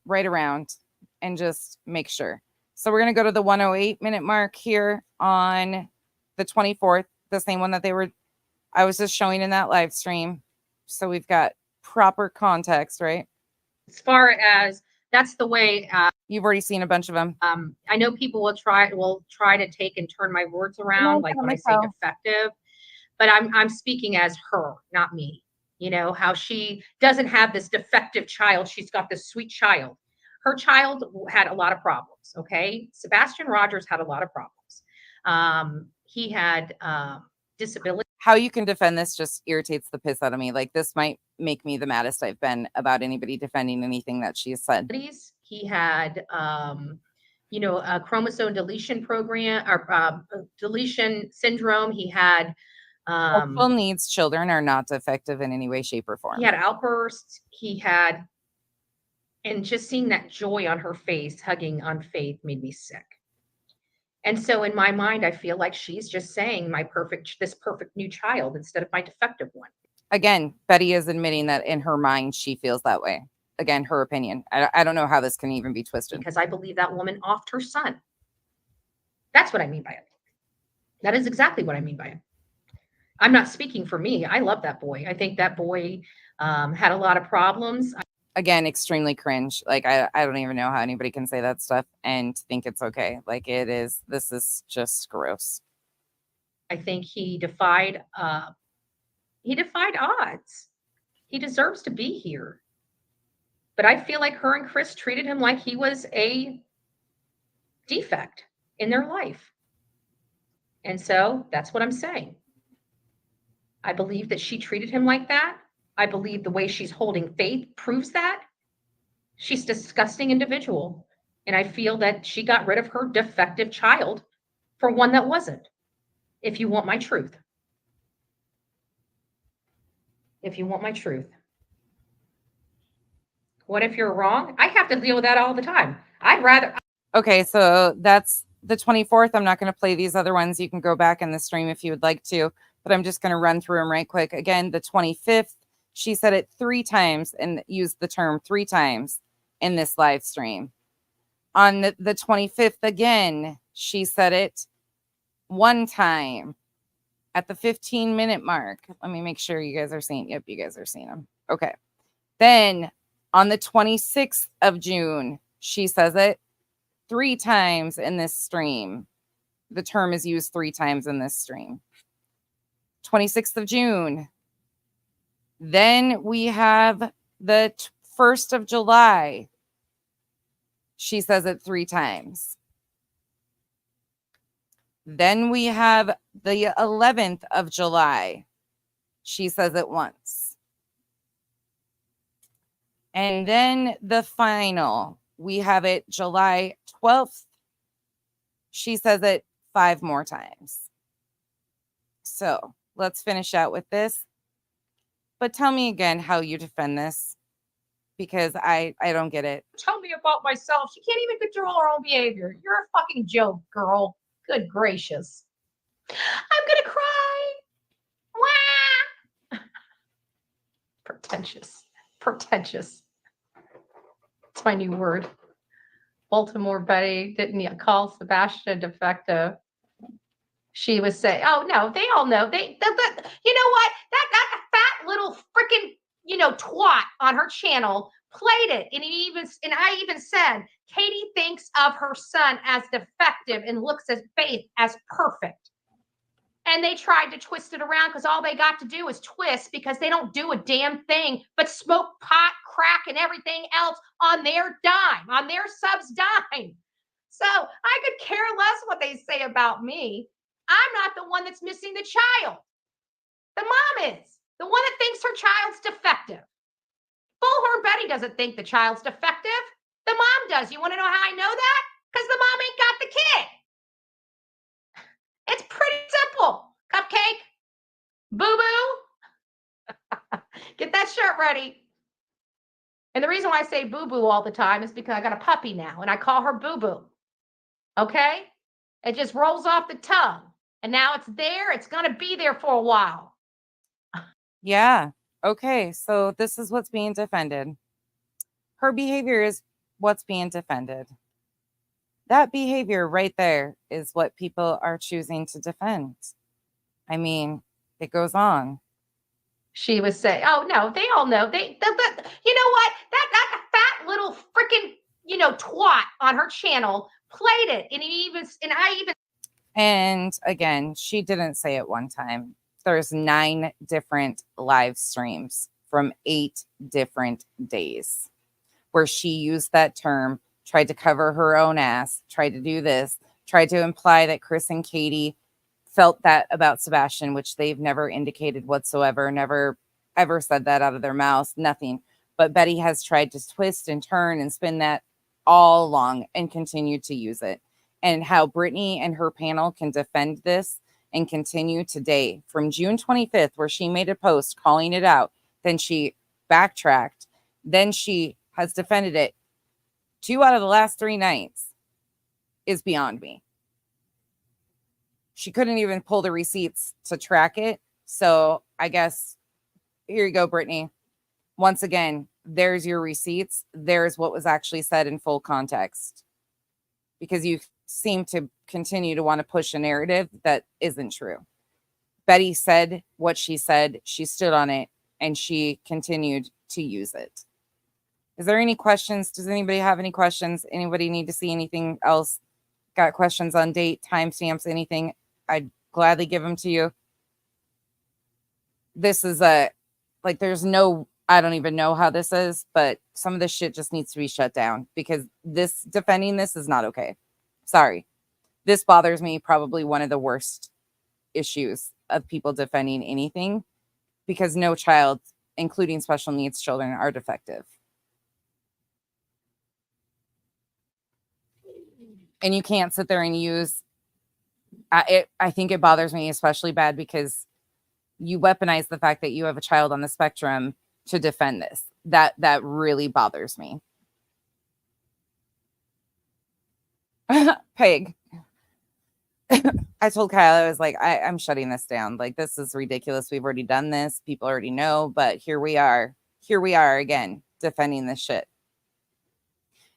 S1: right around and just make sure. So we're going to go to the 108-minute mark here on the 24th, the same one that I was just showing in that live stream. So we've got proper context, right?
S14: As far as that's the way
S1: you've already seen a bunch of them.
S14: I know people will try to take and turn my words around, like when I say defective, but I'm speaking as her, not me. You know, how she doesn't have this defective child. She's got this sweet child. Her child had a lot of problems. Okay. Sebastian Rogers had a lot of problems. He had disability.
S1: How you can defend this just irritates the piss out of me. Like, this might make me the maddest I've been about anybody defending anything that she said.
S14: He had, a chromosome deletion program or deletion syndrome. He had
S1: full needs children are not defective in any way, shape, or form.
S14: He had outbursts. And just seeing that joy on her face, hugging on Faith, made me sick. And so in my mind, I feel like she's just saying this perfect new child instead of my defective one.
S1: Again, Betty is admitting that in her mind, she feels that way. Again, her opinion. I don't know how this can even be twisted.
S14: Because I believe that woman offed her son. That's what I mean by it. That is exactly what I mean by it. I'm not speaking for me. I love that boy. I think that boy had a lot of problems.
S1: Again, extremely cringe. Like, I don't even know how anybody can say that stuff and think it's okay. Like, this is just gross.
S14: I think he defied odds. He deserves to be here. But I feel like her and Chris treated him like he was a defect in their life. And so that's what I'm saying. I believe that she treated him like that. I believe the way she's holding Faith proves that. She's a disgusting individual. And I feel that she got rid of her defective child for one that wasn't. If you want my truth. If you want my truth. What if you're wrong? I have to deal with that all the time. I'd rather.
S1: Okay, so that's the 24th. I'm not going to play these other ones. You can go back in the stream if you would like to, but I'm just going to run through them right quick. Again, the 25th, she said it 3 times and used the term 3 times in this live stream. On the 25th, again, she said it 1 time at the 15-minute mark. Let me make sure you guys are seeing. Yep, you guys are seeing them. Okay. Then on the 26th of June, she says it 3 times in this stream. The term is used 3 times in this stream. 26th of June. Then we have the 1st of July. She says it 3 times. Then we have the 11th of July. She says it once. And then the final, we have it July 12th. She says it 5 more times. So let's finish out with this. But tell me again how you defend this, because I don't get it.
S14: Tell me about myself. She can't even control her own behavior. You're a fucking joke, girl. Good gracious. I'm going to cry. Wah! Pretentious. Pretentious. It's my new word. Baltimore Betty didn't call Sebastian defective. She was saying, "Oh no, they all know. You know what? That fat little freaking twat on her channel played it, and I even said Katie thinks of her son as defective and looks at Faith as perfect. and they tried to twist it around because all they got to do is twist because they don't do a damn thing but smoke pot, crack, and everything else on their dime, on their subs' dime. So I could care less what they say about me. I'm not the one that's missing the child. The mom is the one that thinks her child's defective. Bullhorn Betty doesn't think the child's defective. The mom does. You want to know how I know that? Because the mom ain't got the kid. It's pretty simple. Cupcake, boo-boo. Get that shirt ready. And the reason why I say boo-boo all the time is because I got a puppy now, and I call her boo-boo. Okay? It just rolls off the tongue. And now it's there. It's going to be there for a while.
S1: Yeah. Okay. So this is what's being defended. Her behavior is what's being defended. That behavior right there is what people are choosing to defend. I mean, it goes on.
S14: She was saying, oh, no, they all know. You know what? That fat little freaking, twat on her channel played it.
S1: And again, she didn't say it one time. There's 9 different live streams from 8 different days where she used that term, tried to cover her own ass, tried to do this, tried to imply that Chris and Katie felt that about Sebastian, which they've never indicated whatsoever, never ever said that out of their mouths, nothing. But Betty has tried to twist and turn and spin that all along and continued to use it. And how Brittany and her panel can defend this and continue today from June 25th, where she made a post calling it out. Then she backtracked. Then she has defended it 2 out of the last 3 nights is beyond me. She couldn't even pull the receipts to track it. So I guess here you go, Brittany. Once again, there's your receipts. There's what was actually said in full context. Because you seem to continue to want to push a narrative that isn't true. Betty said what she said. She stood on it and she continued to use it. Is there any questions? Does anybody have any questions? Anybody need to see anything else? Got questions on date, timestamps, anything? I'd gladly give them to you. This is there's no, I don't even know how this is, but some of this shit just needs to be shut down because defending this is not okay. Sorry. This bothers me, probably one of the worst issues of people defending anything because no child, including special needs children, are defective. And you can't sit there and use I think it bothers me especially bad because you weaponize the fact that you have a child on the spectrum to defend this. That really bothers me. Peg. I told Kyle, I was like, I'm shutting this down. Like, this is ridiculous. We've already done this. People already know, but here we are. Here we are again, defending this shit.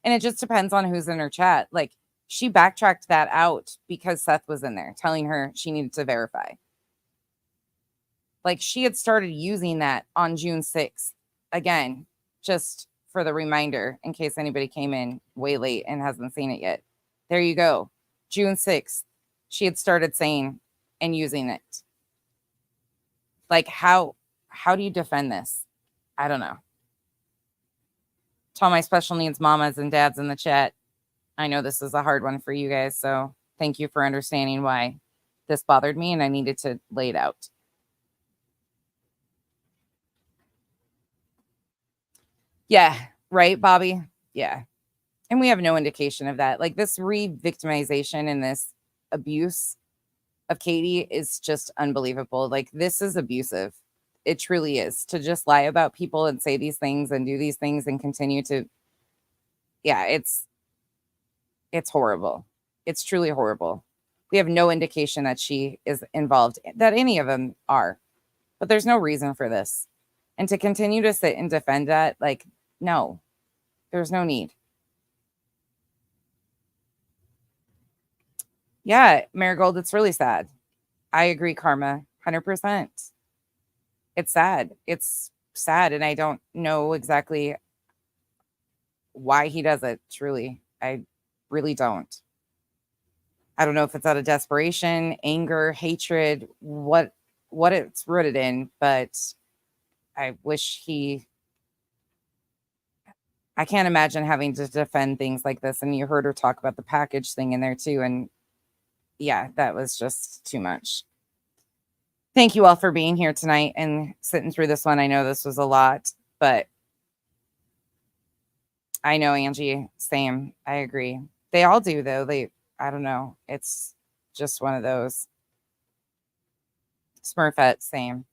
S1: And it just depends on who's in her chat. Like, she backtracked that out because Seth was in there telling her she needed to verify. Like, she had started using that on June 6th. Again, just for the reminder, in case anybody came in way late and hasn't seen it yet. There you go. June 6th, she had started saying and using it. Like, how do you defend this? I don't know. To all my special needs mamas and dads in the chat, I know this is a hard one for you guys, so thank you for understanding why this bothered me and I needed to lay it out. Yeah, right, Bobby? Yeah. And we have no indication of that. Like, this re-victimization and this abuse of Katie is just unbelievable. Like, this is abusive. It truly is. To just lie about people and say these things and do these things and continue to, yeah, it's horrible. It's truly horrible. We have no indication that she is involved, that any of them are. But there's no reason for this. And to continue to sit and defend that, like, no, there's no need. Yeah, Marigold, it's really sad. I agree, Karma, 100%. It's sad. It's sad, and I don't know exactly why he does it, truly. I really don't. I don't know if it's out of desperation, anger, hatred, what it's rooted in, but I wish I can't imagine having to defend things like this. And you heard her talk about the package thing in there too. And yeah, that was just too much. Thank you all for being here tonight and sitting through this one. I know this was a lot, but I know, Angie, same. I agree. They all do, though. I don't know. It's just one of those. Smurfette, same.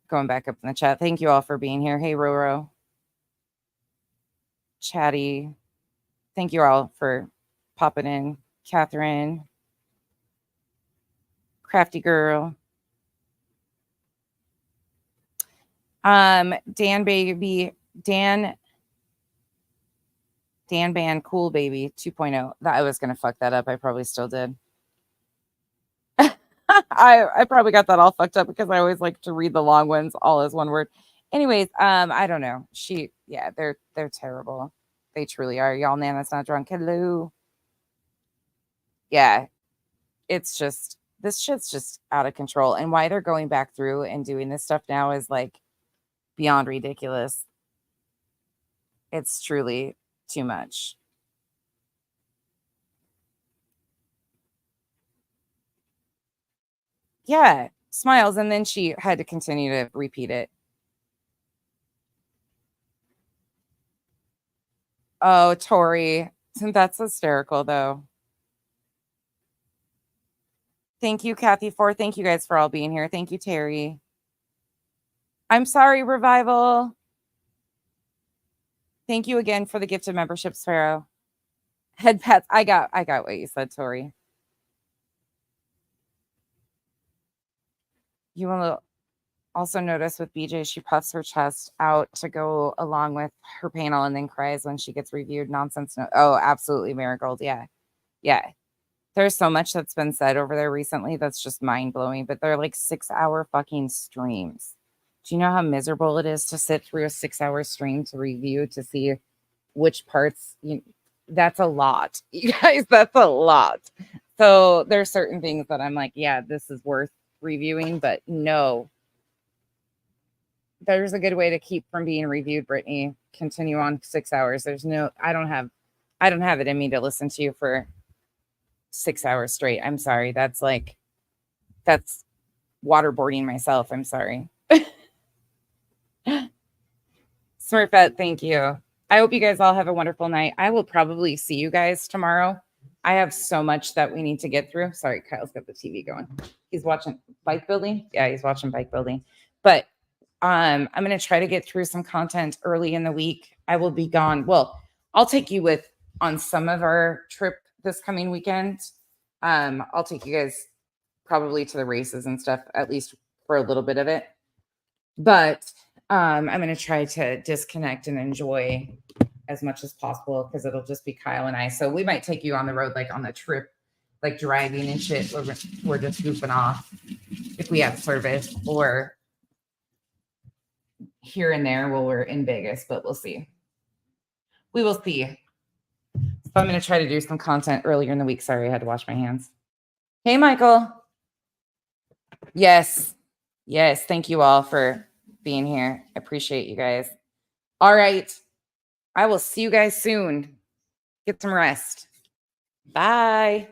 S1: Going back up in the chat. Thank you all for being here. Hey, Roro. Chatty. Thank you all for popping in. Catherine. Crafty Girl. Dan Baby. Dan Band Cool Baby 2.0. I was going to fuck that up. I probably still did. I probably got that all fucked up because I always like to read the long ones all as one word. Anyways, I don't know. They're terrible. They truly are. Y'all, Nana's not drunk. Hello. Yeah. It's just, this shit's just out of control. And why they're going back through and doing this stuff now is like beyond ridiculous. It's truly too much. Yeah, smiles. And then she had to continue to repeat it. Oh, Tori. That's hysterical, though. Thank you, Kathy, thank you guys for all being here. Thank you, Terry. I'm sorry, Revival. Thank you again for the gift of membership, Sparrow. Head pats. I got what you said, Tori. You will also notice with BJ, she puffs her chest out to go along with her panel and then cries when she gets reviewed. Nonsense. No. Oh, absolutely, Marigold. Yeah. Yeah. There's so much that's been said over there recently that's just mind-blowing, but they're like 6-hour fucking streams. Do you know how miserable it is to sit through a 6-hour stream to review to see which parts? That's a lot. You guys, that's a lot. So there's certain things that I'm like, yeah, this is worth reviewing, but no. There's a good way to keep from being reviewed, Brittany. Continue on 6 hours. There's no, I don't have it in me to listen to you for 6 hours straight. I'm sorry. That's waterboarding myself. I'm sorry. Smurfette, thank you. I hope you guys all have a wonderful night. I will probably see you guys tomorrow. I have so much that we need to get through. Sorry, Kyle's got the TV going. He's watching bike building. Yeah, he's watching bike building. But I'm going to try to get through some content early in the week. I will be gone. Well, I'll take you on some of our trip this coming weekend. I'll take you guys probably to the races and stuff, at least for a little bit of it. But I'm going to try to disconnect and enjoy as much as possible because it'll just be Kyle and I. So we might take you on the road, like on the trip, like driving and shit. We're just goofing off if we have service, or here and there while we're in Vegas, but we'll see. We will see. So I'm going to try to do some content earlier in the week. Sorry, I had to wash my hands. Hey, Michael. Yes. Yes. Thank you all for being here. I appreciate you guys. All right. I will see you guys soon. Get some rest. Bye.